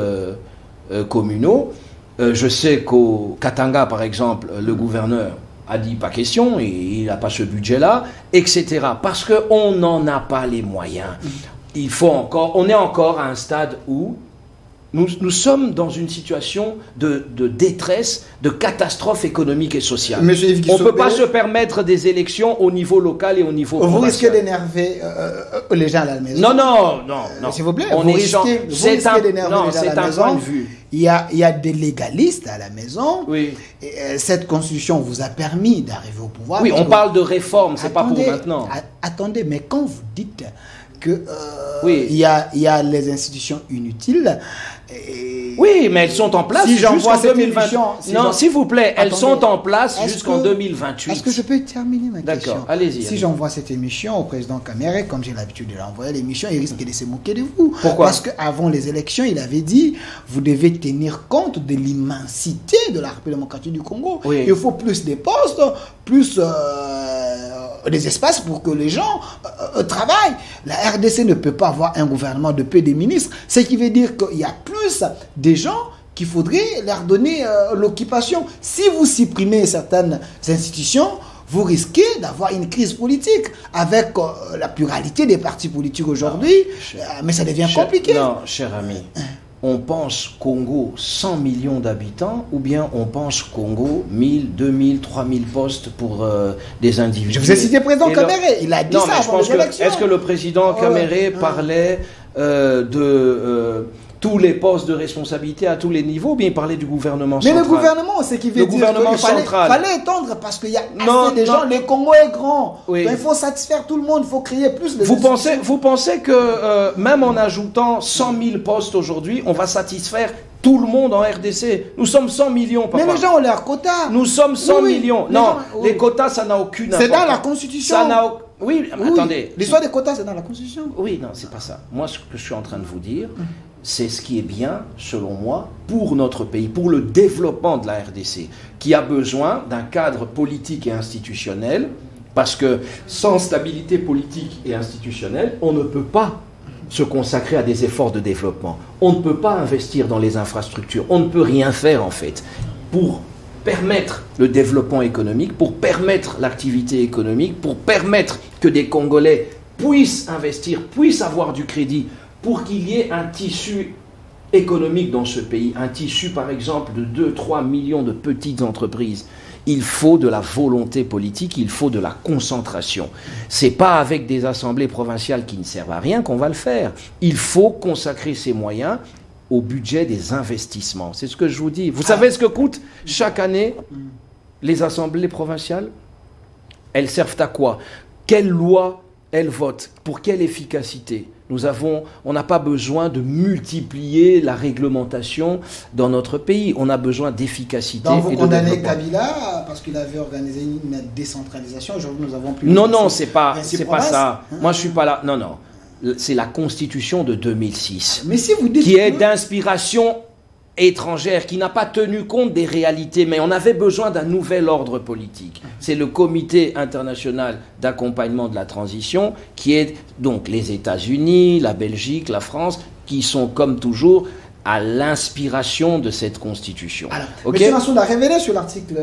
communaux. Je sais qu'au Katanga, par exemple, le gouverneur a dit pas question, il n'a pas ce budget-là, etc. Parce qu'on n'en a pas les moyens. On est encore à un stade où nous sommes dans une situation de détresse, de catastrophe économique et sociale. On ne peut pas se permettre des élections au niveau local et au niveau provincial. Vous risquez d'énerver les gens à la maison. Non. S'il vous plaît, vous risquez d'énerver les gens à la maison. Point de vue. Il y a des légalistes à la maison. Oui. Et cette constitution vous a permis d'arriver au pouvoir. Oui, on parle de réforme, c'est pas pour maintenant. Attendez, mais quand vous dites que il y a les institutions inutiles. Oui, mais elles sont en place jusqu'en 2028. Non, s'il vous plaît, elles sont en place jusqu'en 2028. Est-ce que je peux terminer ma question? D'accord, allez-y. Si j'envoie cette émission au président Kamere, comme j'ai l'habitude de l'envoyer l'émission, il risque de se moquer de vous. Pourquoi? Parce qu'avant les élections, il avait dit, vous devez tenir compte de l'immensité de la République démocratique du Congo. Oui. Il faut plus de postes, plus des espaces pour que les gens travaillent. La RDC ne peut pas avoir un gouvernement de peu de ministres, ce qui veut dire qu'il y a plus des gens qu'il faudrait leur donner l'occupation. Si vous supprimez certaines institutions, vous risquez d'avoir une crise politique avec la pluralité des partis politiques aujourd'hui, mais ça devient compliqué. Non, cher ami, on pense Congo 100 millions d'habitants ou bien on pense Congo 1000, 2000, 3000 postes pour des individus. Je vous ai cité le président Kamere, il a dit ça avant les élections. Est-ce que le président Kamere parlait de tous les postes de responsabilité à tous les niveaux, ou bien il parlait du gouvernement central? Mais le gouvernement, c'est qui veut dire qu'il fallait étendre parce qu'il y a assez de gens, le Congo est grand. Oui. Donc il faut satisfaire tout le monde, il faut créer plus de... Vous pensez que même en ajoutant 100 000 postes aujourd'hui, on va satisfaire tout le monde en RDC? Nous sommes 100 millions, papa. Mais les gens ont leurs quotas. Nous sommes 100 millions. Non, les quotas, ça n'a aucune importance. C'est dans la Constitution. Oui, attendez. L'histoire des quotas, c'est dans la Constitution. Oui, non, c'est pas ça. Moi, ce que je suis en train de vous dire, c'est ce qui est bien, selon moi, pour notre pays, pour le développement de la RDC, qui a besoin d'un cadre politique et institutionnel, parce que sans stabilité politique et institutionnelle, on ne peut pas se consacrer à des efforts de développement. On ne peut pas investir dans les infrastructures. On ne peut rien faire, en fait, pour permettre le développement économique, pour permettre l'activité économique, pour permettre que des Congolais puissent investir, puissent avoir du crédit, pour qu'il y ait un tissu économique dans ce pays, un tissu par exemple de 2-3 millions de petites entreprises. Il faut de la volonté politique, il faut de la concentration. C'est pas avec des assemblées provinciales qui ne servent à rien qu'on va le faire. Il faut consacrer ces moyens au budget des investissements. C'est ce que je vous dis. Vous savez ce que coûtent chaque année les assemblées provinciales? Elles servent à quoi? Quelle loi elles votent? Pour quelle efficacité? On n'a pas besoin de multiplier la réglementation dans notre pays. On a besoin d'efficacité. Donc vous condamnez développement. Kabila parce qu'il avait organisé une décentralisation. Aujourd'hui, nous avons plus... Non, c'est pas ça. Moi, je suis pas là. Non. C'est la Constitution de 2006. Mais si vous dites qui est d'inspiration étrangère, qui n'a pas tenu compte des réalités, mais on avait besoin d'un nouvel ordre politique. C'est le Comité international d'accompagnement de la transition, qui est donc les États-Unis, la Belgique, la France, qui sont comme toujours à l'inspiration de cette Constitution. Alors, okay? M. Massoud a révélé sur l'article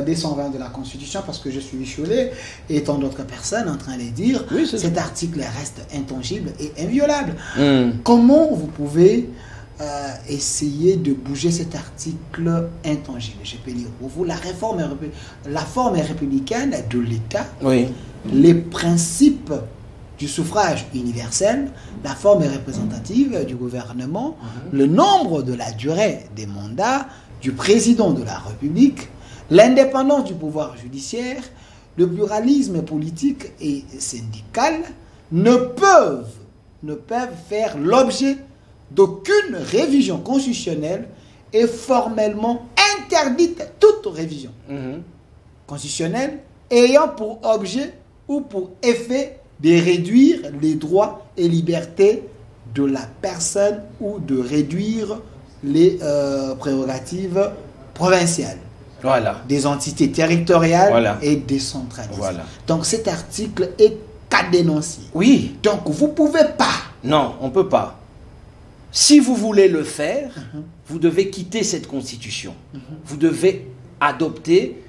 220 de la Constitution, parce que je suis Cholet, et tant d'autres personnes en train de dire, cet article reste intangible et inviolable. Comment vous pouvez essayer de bouger cet article intangible. Je peux lire pour vous. La forme républicaine de l'État, Oui. les principes du suffrage universel, la forme représentative du gouvernement, le nombre de la durée des mandats du président de la République, l'indépendance du pouvoir judiciaire, le pluralisme politique et syndical ne peuvent faire l'objet d'aucune révision constitutionnelle et formellement interdite toute révision constitutionnelle ayant pour objet ou pour effet de réduire les droits et libertés de la personne ou de réduire les prérogatives provinciales. Voilà. Des entités territoriales Voilà. et décentralisées. Voilà. Donc cet article est cadénancier. Oui. Donc vous ne pouvez pas. Non, on ne peut pas. Si vous voulez le faire, vous devez quitter cette constitution. Vous devez adopter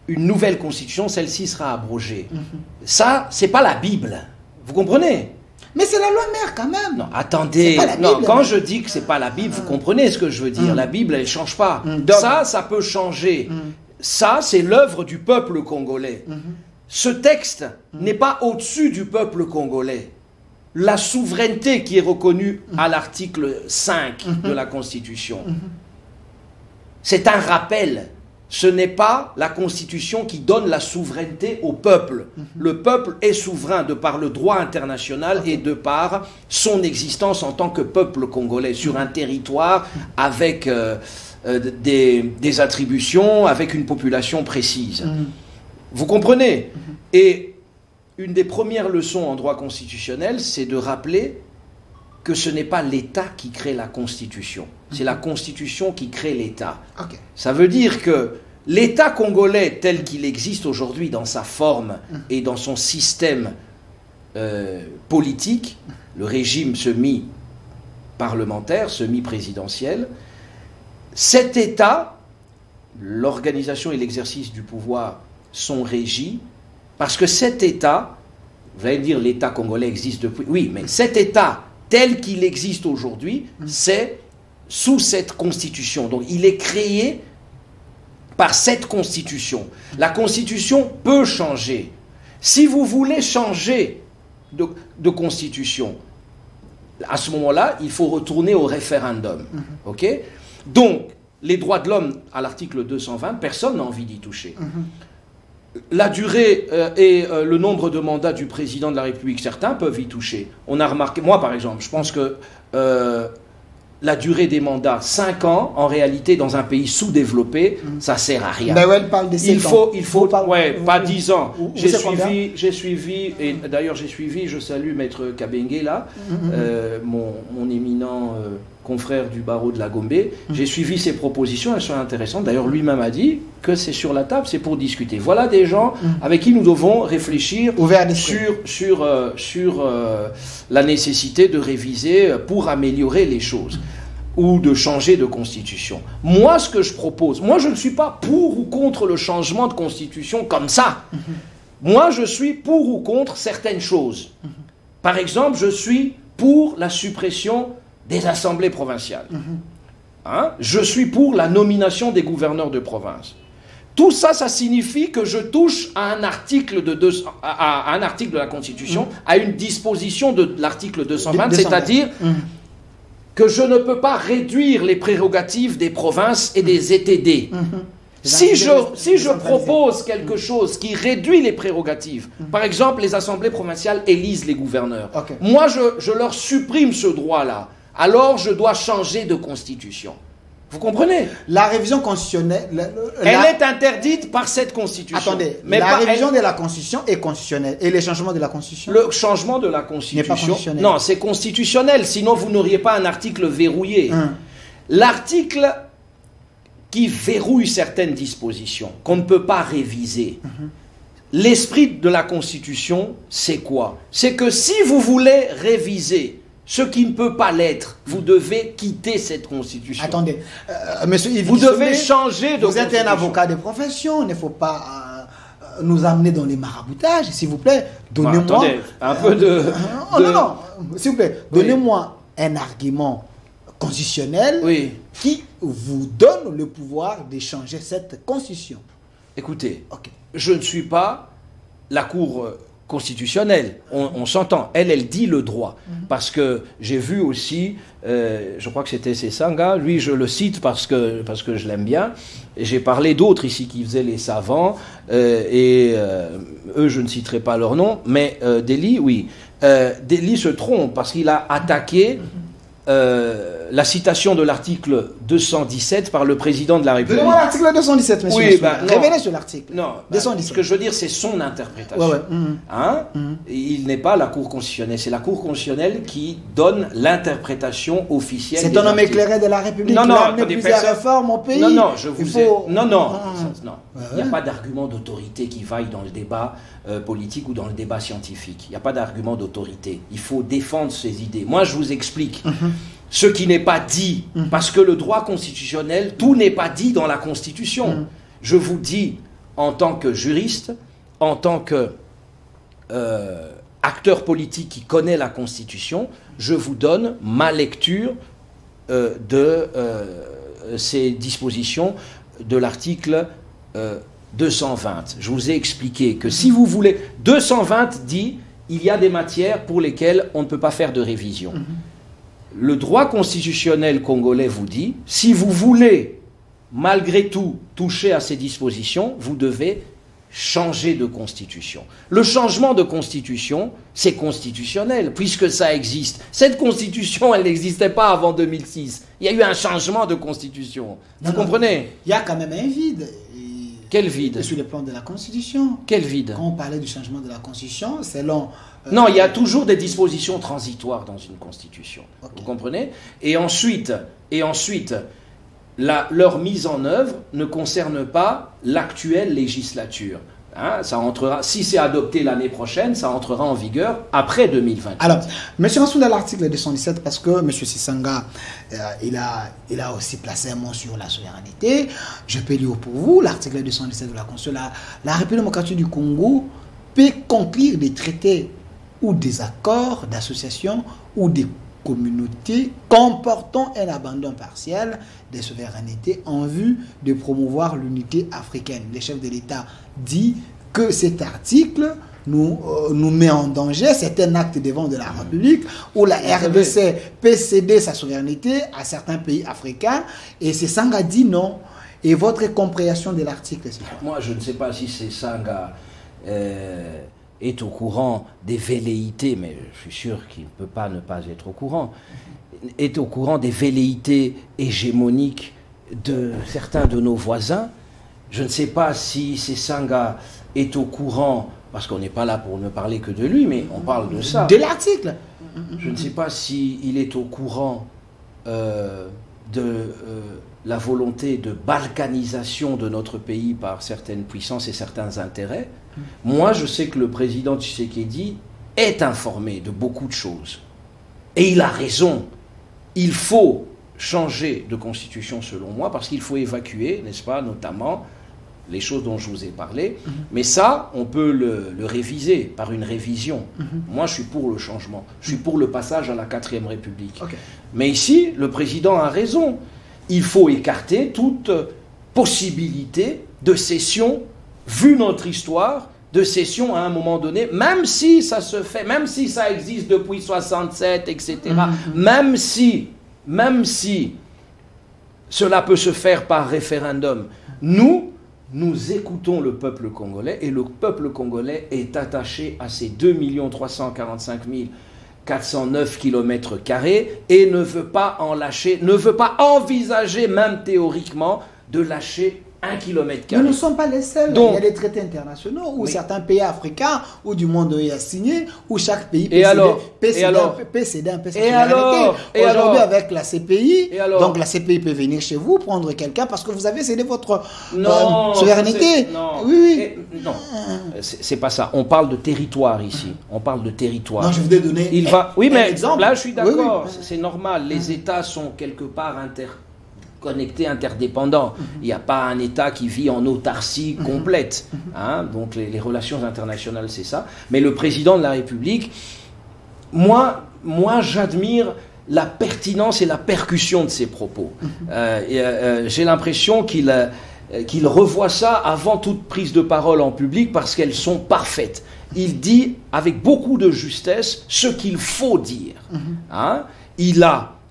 une nouvelle constitution, celle-ci sera abrogée. Ça, c'est pas la Bible. Vous comprenez? Mais c'est la loi mère quand même. Non, attendez. C'est pas la Non, Bible, quand mais- je dis que c'est pas la Bible, vous comprenez ce que je veux dire. La Bible, elle change pas. Donc- Ça peut changer. Ça, c'est l'œuvre du peuple congolais. Ce texte n'est pas au-dessus du peuple congolais. La souveraineté qui est reconnue à l'article 5 de la Constitution, c'est un rappel. Ce n'est pas la Constitution qui donne la souveraineté au peuple. Le peuple est souverain de par le droit international et de par son existence en tant que peuple congolais sur un territoire avec des attributions, avec une population précise. Vous comprenez? Et une des premières leçons en droit constitutionnel, c'est de rappeler que ce n'est pas l'État qui crée la Constitution. C'est la Constitution qui crée l'État. Ok. Ça veut dire que l'État congolais tel qu'il existe aujourd'hui dans sa forme et dans son système politique, le régime semi-parlementaire, semi-présidentiel, cet État, l'organisation et l'exercice du pouvoir sont régis parce que cet État, vous allez me dire l'État congolais existe depuis... Oui, mais cet État tel qu'il existe aujourd'hui, c'est sous cette constitution. Donc il est créé par cette constitution. La constitution peut changer. Si vous voulez changer de constitution, à ce moment-là, il faut retourner au référendum. Ok? Donc, les droits de l'homme, à l'article 220, personne n'a envie d'y toucher. La durée et le nombre de mandats du président de la République, certains peuvent y toucher. On a remarqué, moi par exemple, je pense que la durée des mandats, 5 ans, en réalité, dans un pays sous-développé, ça sert à rien. Dawel parle de 7 ans. Il faut, parlez- pas 10 ans. Vous J'ai savez combien suivi, et d'ailleurs j'ai suivi, je salue Maître Kabenge là, mon éminent confrère du barreau de la Gombe. J'ai suivi ses propositions, elles sont intéressantes. D'ailleurs, lui-même a dit que c'est sur la table, c'est pour discuter. Voilà des gens avec qui nous devons réfléchir Ouvert d'esprit. sur la nécessité de réviser pour améliorer les choses ou de changer de constitution. Moi, ce que je propose, moi je ne suis pas pour ou contre le changement de constitution comme ça. Moi, je suis pour ou contre certaines choses. Par exemple, je suis pour la suppression des assemblées provinciales. Hein? Je suis pour la nomination des gouverneurs de province. Tout ça, ça signifie que je touche à un article à un article de la Constitution, à une disposition de l'article 220, c'est-à-dire que je ne peux pas réduire les prérogatives des provinces et des ETD. Si je propose quelque chose qui réduit les prérogatives, par exemple, les assemblées provinciales élisent les gouverneurs, Ok. moi je leur supprime ce droit-là, alors je dois changer de constitution. Vous comprenez? La révision constitutionnelle... Elle est interdite par cette constitution. Attendez, mais la pas révision de la Constitution est constitutionnelle. Et les changements de la Constitution le changement de la n'est pas constitution. constitutionnel. Non, c'est constitutionnel, sinon vous n'auriez pas un article verrouillé. L'article qui verrouille certaines dispositions, qu'on ne peut pas réviser. L'esprit de la Constitution, c'est quoi? C'est que si vous voulez réviser ce qui ne peut pas l'être, vous devez quitter cette Constitution. Attendez, monsieur Yves Vous devez Sommet, changer de vous êtes un constitution. avocat de profession, il ne faut pas nous amener dans les maraboutages, s'il vous plaît. Donnez-moi... attendez, un peu de... Non, s'il vous plaît, donnez-moi un argument constitutionnel qui vous donne le pouvoir de changer cette constitution. Écoutez, je ne suis pas la Cour constitutionnelle, on s'entend, elle dit le droit, parce que j'ai vu aussi, je crois que c'était Sesanga, lui je le cite parce que je l'aime bien, et j'ai parlé d'autres ici qui faisaient les savants, et eux je ne citerai pas leur nom, mais Dely, oui, Dely se trompe parce qu'il a attaqué la citation de l'article 217 par le président de la République. Donnez-moi l'article 217, monsieur. Oui, révélez sur l'article. Non, 217. Ce que je veux dire, c'est son interprétation. Il n'est pas la Cour constitutionnelle, c'est la Cour constitutionnelle qui donne l'interprétation officielle. C'est un homme éclairé de la République. Non, plusieurs réformes au pays. Non, je vous non. Il n'y a pas d'argument d'autorité qui vaille dans le débat politique ou dans le débat scientifique. Il n'y a pas d'argument d'autorité. Il faut défendre ses idées. Moi, je vous explique. Ce qui n'est pas dit, parce que le droit constitutionnel, tout n'est pas dit dans la Constitution. Je vous dis, en tant que juriste, en tant que acteur politique qui connaît la Constitution, je vous donne ma lecture de ces dispositions de l'article 220. Je vous ai expliqué que si vous voulez... 220 dit, il y a des matières pour lesquelles on ne peut pas faire de révision. Le droit constitutionnel congolais vous dit, si vous voulez, malgré tout, toucher à ces dispositions, vous devez changer de constitution. Le changement de constitution, c'est constitutionnel, puisque ça existe. Cette constitution, elle n'existait pas avant 2006. Il y a eu un changement de constitution. Vous comprenez? Il y a quand même un vide. Quel vide? Sur le plan de la Constitution. Quel vide? Quand on parlait du changement de la Constitution, selon... Non, il y a toujours des dispositions transitoires dans une Constitution. Vous comprenez? Et ensuite leur mise en œuvre ne concerne pas l'actuelle législature. Ça entrera, si c'est adopté l'année prochaine, ça entrera en vigueur après 2028. Alors, M. Rasoul a l'article 217 parce que M. Sesanga, il a aussi placé un mot sur la souveraineté. Je peux lire pour vous l'article 217 de la Constitution. La République démocratique du Congo peut conclure des traités ou des accords d'association ou des communautés comportant un abandon partiel des souverainetés en vue de promouvoir l'unité africaine. Le chef de l'État dit que cet article nous met en danger. C'est un acte devant de la République où la RDC peut céder sa souveraineté à certains pays africains, et Sesanga dit non. Et votre compréhension de l'article, c'est quoi? Moi, je ne sais pas si Sesanga est au courant des velléités, mais je suis sûr qu'il ne peut pas ne pas être au courant, est au courant des velléités hégémoniques de certains de nos voisins. Je ne sais pas si Sesanga est au courant, parce qu'on n'est pas là pour ne parler que de lui, mais on parle de ça. De l'article. Je ne sais pas s'il est au courant de la volonté de balkanisation de notre pays par certaines puissances et certains intérêts. Moi, je sais que le président Tshisekedi est informé de beaucoup de choses. Et il a raison. Il faut changer de constitution, selon moi, parce qu'il faut évacuer, n'est-ce pas, notamment les choses dont je vous ai parlé. Mais ça, on peut le réviser par une révision. Moi, je suis pour le changement. Je suis pour le passage à la 4e République. Mais ici, le président a raison. Il faut écarter toute possibilité de cession, vu notre histoire, de cession à un moment donné, même si ça se fait, même si ça existe depuis 67, etc., même si cela peut se faire par référendum, nous écoutons le peuple congolais, et le peuple congolais est attaché à ces 2 345 409 km² et ne veut pas en lâcher, ne veut pas envisager même théoriquement de lâcher 1 km². Nous ne sommes pas les seuls. Donc, il y a des traités internationaux où certains pays africains ou du monde a signé, où chaque pays peut céder un peu sa souveraineté. Aujourd'hui, avec la CPI, donc la CPI peut venir chez vous, prendre quelqu'un parce que vous avez cédé votre souveraineté. Non, c'est pas ça. On parle de territoire ici. On parle de territoire. Non, je voulais donner un exemple. Là, je suis d'accord. C'est normal. Les États sont quelque part connectés, interdépendants. Il n'y a pas un État qui vit en autarcie complète. Donc les relations internationales, c'est ça. Mais le président de la République, moi j'admire la pertinence et la percussion de ses propos. J'ai l'impression qu'il revoit ça avant toute prise de parole en public parce qu'elles sont parfaites. Il dit avec beaucoup de justesse ce qu'il faut dire. Hein?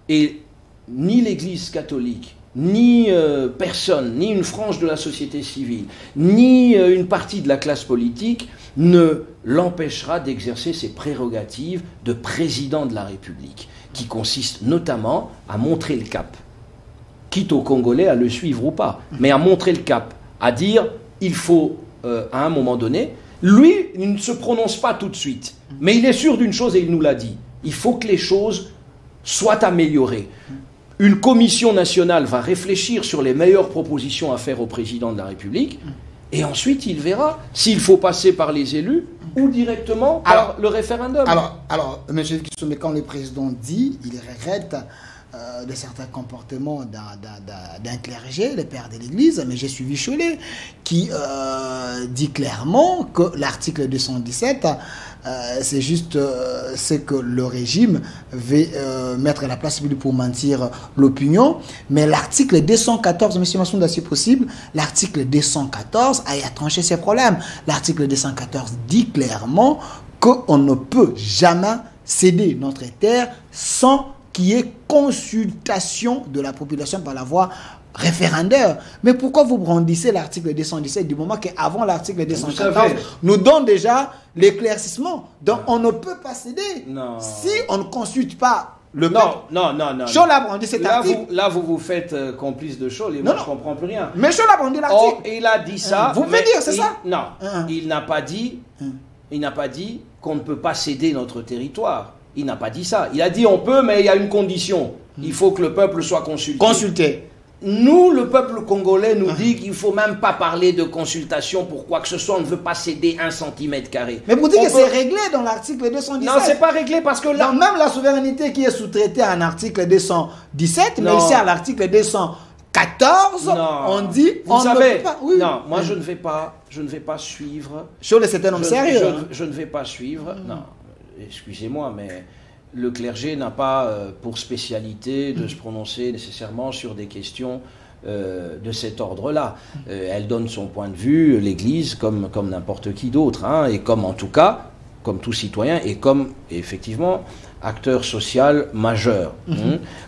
Et ni l'Église catholique, ni personne, ni une frange de la société civile, ni une partie de la classe politique ne l'empêchera d'exercer ses prérogatives de président de la République, qui consiste notamment à montrer le cap, quitte aux Congolais à le suivre ou pas, mais à montrer le cap, à dire il faut, à un moment donné, lui, il ne se prononce pas tout de suite, mais il est sûr d'une chose et il nous l'a dit, il faut que les choses soient améliorées. Une commission nationale va réfléchir sur les meilleures propositions à faire au président de la République, et ensuite il verra s'il faut passer par les élus ou directement par le référendum. Alors, M. Kisombe, quand le président dit, il regrette de certains comportements d'un clergé, le père de l'Église, mais j'ai suivi Cholet, qui dit clairement que l'article 217, c'est juste ce que le régime veut mettre à la place publique pour mentir l'opinion. Mais l'article 214, M. Massounda, si possible, l'article 214 a tranché ces problèmes. L'article 214 dit clairement qu'on ne peut jamais céder notre terre sans qu'il y ait consultation de la population par la voie référendaire. Mais pourquoi vous brandissez l'article 217 du moment qu'avant l'article 214 nous donne déjà l'éclaircissement? Donc on ne peut pas céder si on ne consulte pas le peuple. Non. Cholet a brandi cet article. Là, vous faites complice de Cholet, moi je ne comprends plus rien. Mais Cholet a brandi l'article. Oh, il a dit ça. Vous pouvez dire, c'est ça? Non, il n'a pas dit qu'on ne peut pas céder notre territoire. Il n'a pas dit ça. Il a dit on peut, mais il y a une condition. Il faut que le peuple soit consulté. Nous, le peuple congolais, nous dit qu'il ne faut même pas parler de consultation pour quoi que ce soit. On ne veut pas céder 1 cm². Mais vous dites que c'est réglé dans l'article 217. Non, c'est pas réglé parce que là... même la souveraineté qui est sous-traitée en article 217, mais ici à l'article 214, on dit... Vous savez, moi je ne vais pas suivre... Cholet, c'est un homme sérieux. Je ne vais pas suivre... Non, excusez-moi, mais... Le clergé n'a pas pour spécialité de se prononcer nécessairement sur des questions de cet ordre-là. Elle donne son point de vue, l'Église, comme n'importe qui d'autre, hein, et comme en tout cas, comme tout citoyen, et comme effectivement acteur social majeur.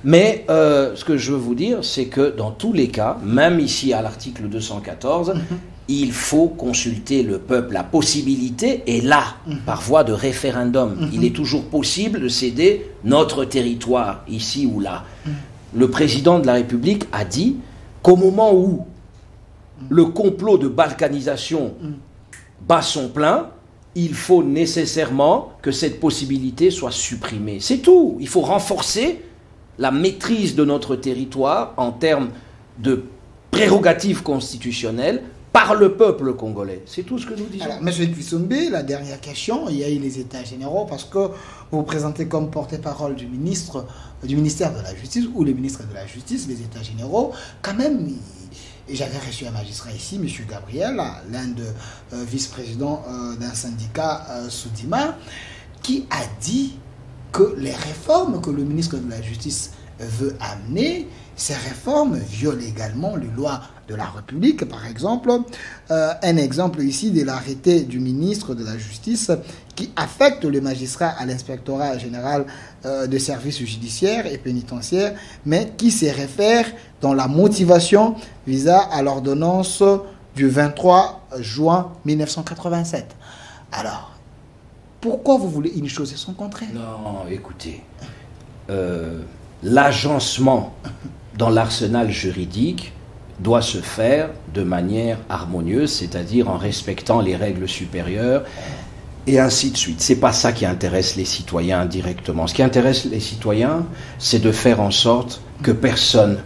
Mais ce que je veux vous dire, c'est que dans tous les cas, même ici à l'article 214, il faut consulter le peuple. La possibilité est là, par voie de référendum. Il est toujours possible de céder notre territoire, ici ou là. Le président de la République a dit qu'au moment où le complot de balkanisation bat son plein, il faut nécessairement que cette possibilité soit supprimée. C'est tout. Il faut renforcer la maîtrise de notre territoire en termes de prérogatives constitutionnelles par le peuple congolais. C'est tout ce que nous disons. Alors, M. Kisombe, la dernière question, il y a eu les États généraux, parce que vous vous présentez comme porte-parole du ministère de la Justice, ou le ministre de la Justice, les États généraux. Quand même, j'avais reçu un magistrat ici, M. Gabriel, l'un de vice-président d'un syndicat Soudima, qui a dit que les réformes que le ministre de la Justice veut amener, ces réformes violent également les lois de la République. Par exemple, un exemple ici de l'arrêté du ministre de la Justice qui affecte le magistrat à l'inspectorat général de services judiciaires et pénitentiaires, mais qui se réfère dans la motivation visant à l'ordonnance du 23 juin 1987. Alors, pourquoi vous voulez une chose et son contraire? Non, écoutez, l'agencement dans l'arsenal juridique doit se faire de manière harmonieuse, c'est-à-dire en respectant les règles supérieures, et ainsi de suite. C'est pas ça qui intéresse les citoyens directement. Ce qui intéresse les citoyens, c'est de faire en sorte que personne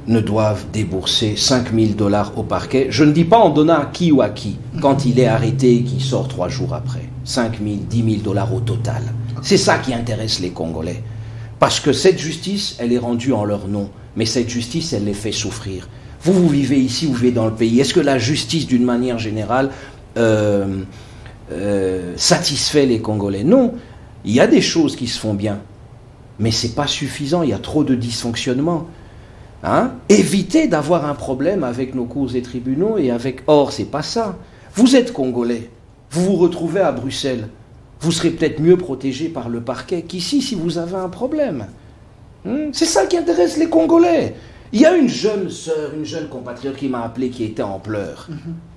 ne doive débourser 5 000 $ au parquet. Je ne dis pas en donnant à qui ou à qui, quand il est arrêté et qu'il sort 3 jours après. 5 000, 10 000 $ au total. C'est ça qui intéresse les Congolais. Parce que cette justice, elle est rendue en leur nom. Mais cette justice, elle les fait souffrir. Vous vivez ici, vous vivez dans le pays. Est-ce que la justice, d'une manière générale, satisfait les Congolais? Non. Il y a des choses qui se font bien. Mais ce n'est pas suffisant, il y a trop de dysfonctionnements. Hein? Évitez d'avoir un problème avec nos cours et tribunaux et avec... Or, c'est pas ça. Vous êtes Congolais, vous vous retrouvez à Bruxelles. Vous serez peut-être mieux protégé par le parquet qu'ici si vous avez un problème. C'est ça qui intéresse les Congolais. Il y a une jeune sœur, une jeune compatriote qui m'a appelé qui était en pleurs.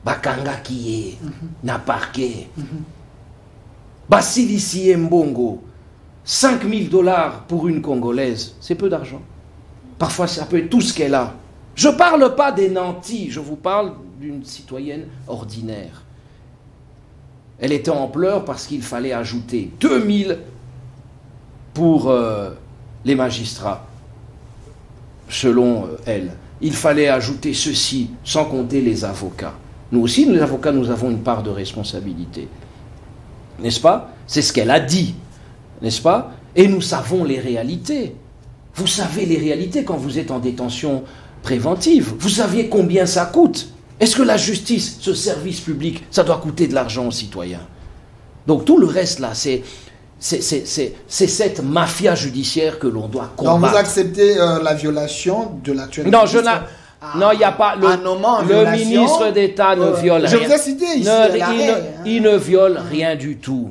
Bakanga Kiye, Naparke, Basilissi Mbongo, 5 000 $ pour une Congolaise, c'est peu d'argent. Parfois, ça peut être tout ce qu'elle a. Je ne parle pas des nantis, je vous parle d'une citoyenne ordinaire. Elle était en pleurs parce qu'il fallait ajouter 2 000 pour les magistrats, selon elle. Il fallait ajouter ceci, sans compter les avocats. Nous aussi, les avocats, nous avons une part de responsabilité. N'est-ce pas? C'est ce qu'elle a dit, n'est-ce pas? Et nous savons les réalités. Vous savez les réalités quand vous êtes en détention préventive. Vous saviez combien ça coûte. Est-ce que la justice, ce service public, ça doit coûter de l'argent aux citoyens? Donc tout le reste là, c'est cette mafia judiciaire que l'on doit combattre. Donc vous acceptez la violation de l'actuel Non, ministre? Non, il n'y a pas... Le ministre d'État ne viole rien. Je vous ai cité ici. Il ne viole rien du tout.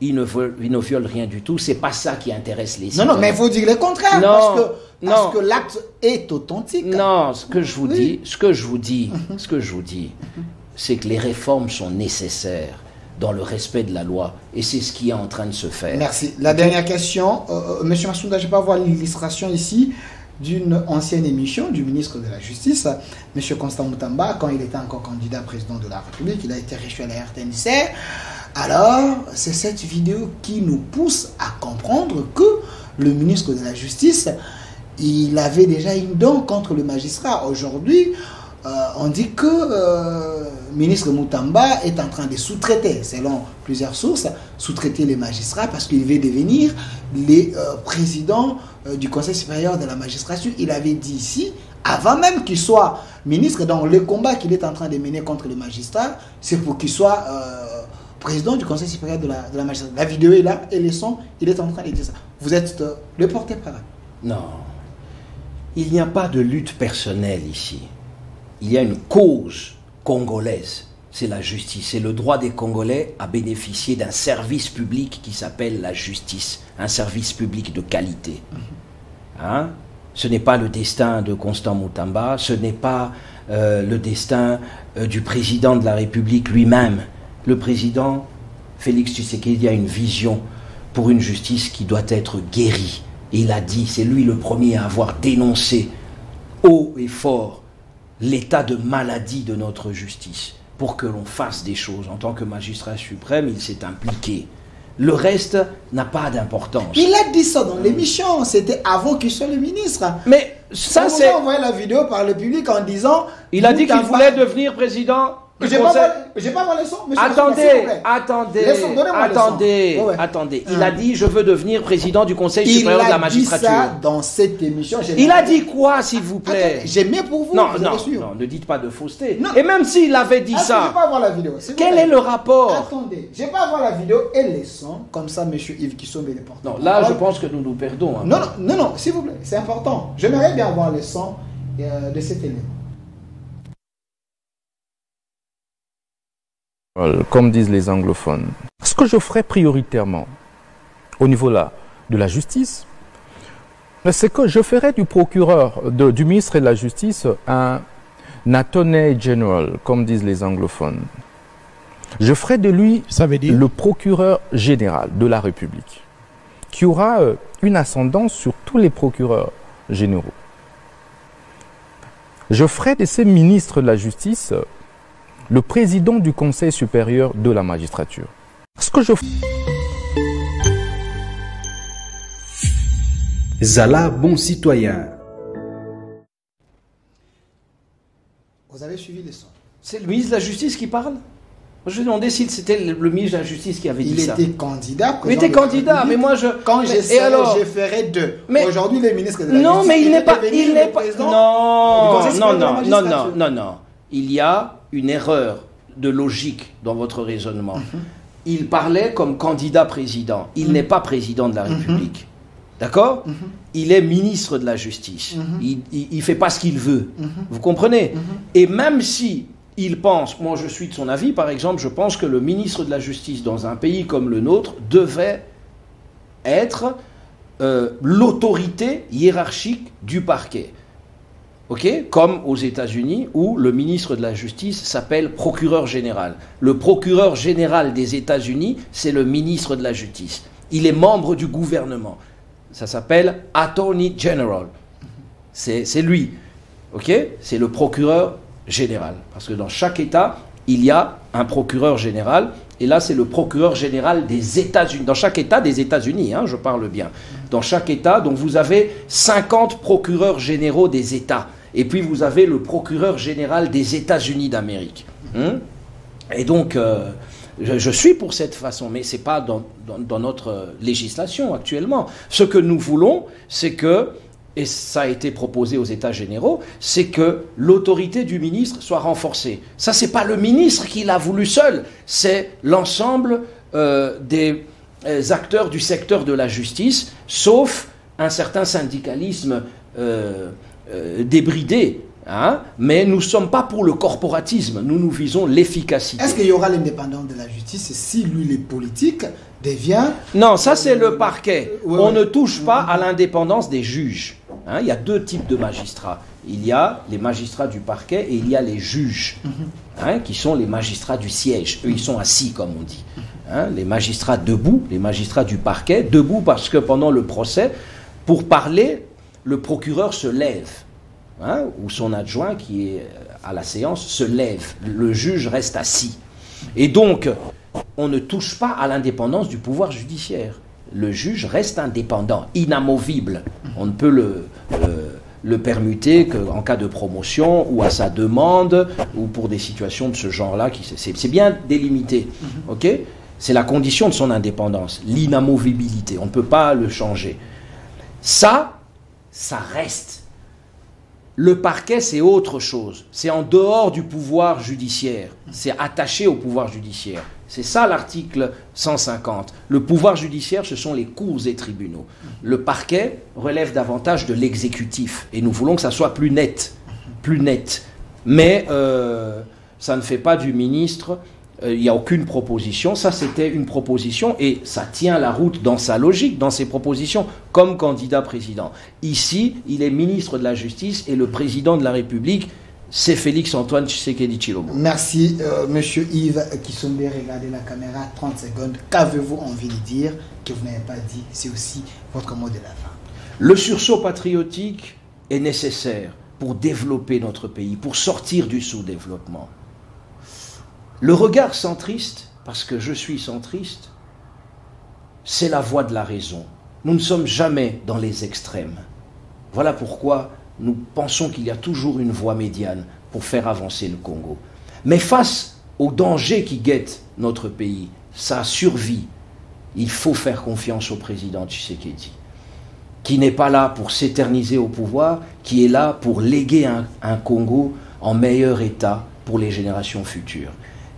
Il ne viole rien du tout. C'est pas ça qui intéresse les citoyens. Non, mais il faut dire le contraire. Non, parce que l'acte est authentique. Non, ce que je vous dis, c'est que les réformes sont nécessaires dans le respect de la loi. Et c'est ce qui est en train de se faire. Merci. La dernière question. Monsieur Massounda, je peux avoir l'illustration ici d'une ancienne émission du ministre de la Justice, Monsieur Constant Moutamba, quand il était encore candidat président de la République. Il a été reçu à la RTNC. Alors, c'est cette vidéo qui nous pousse à comprendre que le ministre de la Justice, il avait déjà une dent contre le magistrat. Aujourd'hui, on dit que le ministre Moutamba est en train de sous-traiter, selon plusieurs sources, sous-traiter les magistrats parce qu'il veut devenir les présidents du Conseil supérieur de la magistrature. Il avait dit ici, avant même qu'il soit ministre, dans le combat qu'il est en train de mener contre les magistrats, c'est pour qu'il soit président du Conseil supérieur de la magistrature. La vidéo est là et le son, il est en train de dire ça. Vous êtes le porte-parole. Non. Il n'y a pas de lutte personnelle ici. Il y a une cause congolaise. C'est la justice. C'est le droit des Congolais à bénéficier d'un service public qui s'appelle la justice. Un service public de qualité. Hein? Ce n'est pas le destin de Constant Moutamba. Ce n'est pas le destin du président de la République lui-même. Le président Félix Tshisekedi a une vision pour une justice qui doit être guérie. Et il a dit, c'est lui le premier à avoir dénoncé haut et fort l'état de maladie de notre justice pour que l'on fasse des choses. En tant que magistrat suprême, il s'est impliqué. Le reste n'a pas d'importance. Il a dit ça dans l'émission, c'était avant qu'il soit le ministre. Mais ça c'est... On a envoyé la vidéo par le public en disant... Il a dit qu'il voulait devenir président... J'ai pas voir les sons, monsieur. Attendez. Il a dit, je veux devenir président du Conseil supérieur de la magistrature. Il a dit ça dans cette émission. Il a dit quoi, s'il vous plaît? J'ai mis pour vous. Non, ne dites pas de fausseté. Et même s'il avait dit ça, je pas voir la vidéo. Quel est le rapport? Attendez, je vais pas voir la vidéo et les sons. Comme ça, monsieur Yves Kissombe les porte. Non, là, je pense que nous nous perdons. Non, s'il vous plaît, c'est important. J'aimerais bien voir les sons de cet élément. Comme disent les anglophones. Ce que je ferai prioritairement au niveau de la justice, c'est que je ferai du procureur, du ministre de la Justice un attorney general, comme disent les anglophones. Je ferai de lui le procureur général de la République, qui aura une ascendance sur tous les procureurs généraux. Je ferai de ces ministres de la Justice le président du Conseil supérieur de la magistrature. Ce que je... Zala, bon citoyen. Vous avez suivi les sons. C'est le ministre de la Justice qui parle? Je me demandais si c'était le ministre de la Justice qui avait dit ça. Il était candidat. Il était candidat, mais moi je... Quand je ferai deux. Aujourd'hui, le ministre de la Justice... Non, mais il n'est pas... Non. Il y a une erreur de logique dans votre raisonnement. Il parlait comme candidat président. Il n'est pas président de la République. D'accord? Il est ministre de la Justice. Il ne fait pas ce qu'il veut. Vous comprenez? Et même si il pense, moi je suis de son avis, par exemple, je pense que le ministre de la Justice dans un pays comme le nôtre devait être l'autorité hiérarchique du parquet. Okay? Comme aux États-Unis, où le ministre de la Justice s'appelle procureur général. Le procureur général des États-Unis, c'est le ministre de la Justice. Il est membre du gouvernement. Ça s'appelle Attorney General. C'est lui. Okay? C'est le procureur général. Parce que dans chaque État, il y a un procureur général. Et là, c'est le procureur général des États-Unis. Dans chaque État des États-Unis, hein, je parle bien. Dans chaque État, donc vous avez 50 procureurs généraux des États. Et puis vous avez le procureur général des États-Unis d'Amérique. Et donc, je suis pour cette façon, mais ce n'est pas dans notre législation actuellement. Ce que nous voulons, c'est que, et ça a été proposé aux États généraux, c'est que l'autorité du ministre soit renforcée. Ça, ce n'est pas le ministre qui l'a voulu seul, c'est l'ensemble des acteurs du secteur de la justice, sauf un certain syndicalisme débridé. Hein? Mais nous ne sommes pas pour le corporatisme, nous visons l'efficacité. Est-ce qu'il y aura l'indépendance de la justice si lui, les politiques, devient... Non, ça c'est le parquet. On ne touche pas à l'indépendance des juges. Hein? Il y a deux types de magistrats. Il y a les magistrats du parquet et il y a les juges, hein, qui sont les magistrats du siège. Eux, ils sont assis, comme on dit. Hein? Les magistrats debout, les magistrats du parquet, debout parce que pendant le procès, pour parler, le procureur se lève. Hein, ou son adjoint qui est à la séance se lève, le juge reste assis. Et donc, on ne touche pas à l'indépendance du pouvoir judiciaire. Le juge reste indépendant, inamovible. On ne peut le permuter qu'en cas de promotion ou à sa demande ou pour des situations de ce genre-là. C'est bien délimité. Okay? C'est la condition de son indépendance, l'inamovibilité. On ne peut pas le changer. Ça reste. Le parquet, c'est autre chose. C'est en dehors du pouvoir judiciaire. C'est attaché au pouvoir judiciaire. C'est ça l'article 150. Le pouvoir judiciaire, ce sont les cours et tribunaux. Le parquet relève davantage de l'exécutif. Et nous voulons que ça soit plus net. Plus net. Mais ça ne fait pas du ministre... Il n'y a aucune proposition. Ça, c'était une proposition et ça tient la route dans sa logique, dans ses propositions, comme candidat président. Ici, il est ministre de la Justice et le président de la République, c'est Félix-Antoine Tshisekedi Tshilombo. Merci, monsieur Yves Kisombe. Regardez la caméra, 30 secondes. Qu'avez-vous envie de dire que vous n'avez pas dit? C'est aussi votre mot de la fin. Le sursaut patriotique est nécessaire pour développer notre pays, pour sortir du sous-développement. Le regard centriste, parce que je suis centriste, c'est la voie de la raison. Nous ne sommes jamais dans les extrêmes. Voilà pourquoi nous pensons qu'il y a toujours une voie médiane pour faire avancer le Congo. Mais face aux dangers qui guettent notre pays, sa survie, il faut faire confiance au président Tshisekedi, qui n'est pas là pour s'éterniser au pouvoir, qui est là pour léguer un Congo en meilleur état pour les générations futures.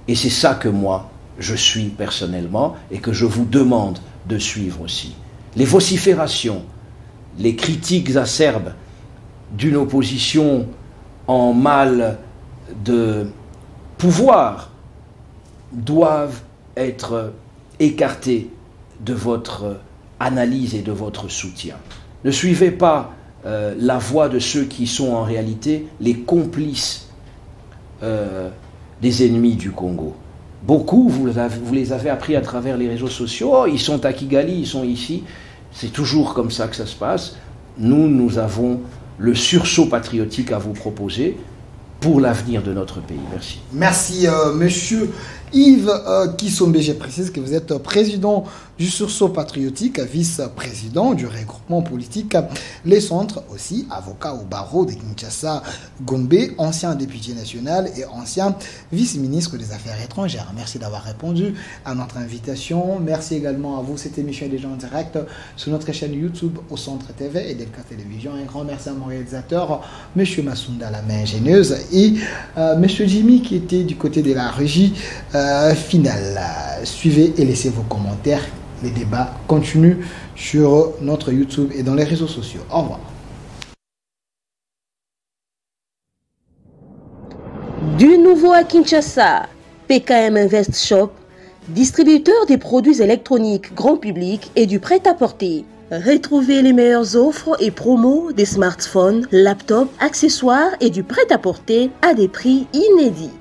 Et c'est ça que moi, je suis personnellement et que je vous demande de suivre aussi. Les vociférations, les critiques acerbes d'une opposition en mal de pouvoir doivent être écartées de votre analyse et de votre soutien. Ne suivez pas la voie de ceux qui sont en réalité les complices des ennemis du Congo. Beaucoup, vous les avez appris à travers les réseaux sociaux. Oh, ils sont à Kigali, ils sont ici. C'est toujours comme ça que ça se passe. Nous avons le sursaut patriotique à vous proposer pour l'avenir de notre pays. Merci. Merci, monsieur Yves Kisombe. Je précise que vous êtes président du sursaut patriotique, vice-président du regroupement politique Les Centres, aussi avocat au barreau de Kinshasa, Gombe, ancien député national et ancien vice-ministre des Affaires étrangères. Merci d'avoir répondu à notre invitation. Merci également à vous. Cette émission est déjà en direct sur notre chaîne YouTube au Centre TV et Delca Télévision. Un grand merci à mon réalisateur, monsieur Massounda, la main ingénieuse, et monsieur Jimmy qui était du côté de la régie finale. Suivez et laissez vos commentaires. les débats continuent sur notre YouTube et dans les réseaux sociaux. Au revoir. Du nouveau à Kinshasa, PKM Invest Shop, distributeur des produits électroniques grand public et du prêt-à-porter. Retrouvez les meilleures offres et promos des smartphones, laptops, accessoires et du prêt-à-porter à des prix inédits.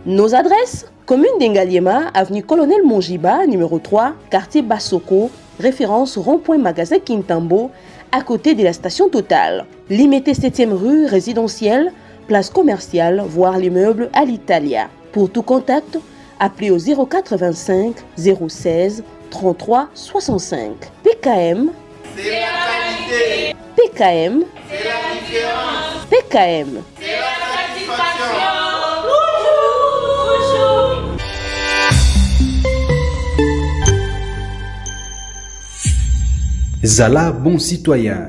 Nos adresses: commune d'Engaliema, avenue Colonel Mongiba, numéro 3, quartier Bassoko, référence rond-point magasin Kintambo, à côté de la station Total. Limité 7e rue résidentielle, place commerciale, voire l'immeuble à l'Italia. Pour tout contact, appelez au 085 016 33 65. PKM, c'est la qualité, PKM, c'est la différence, PKM. c'est la satisfaction. Zala bon citoyen.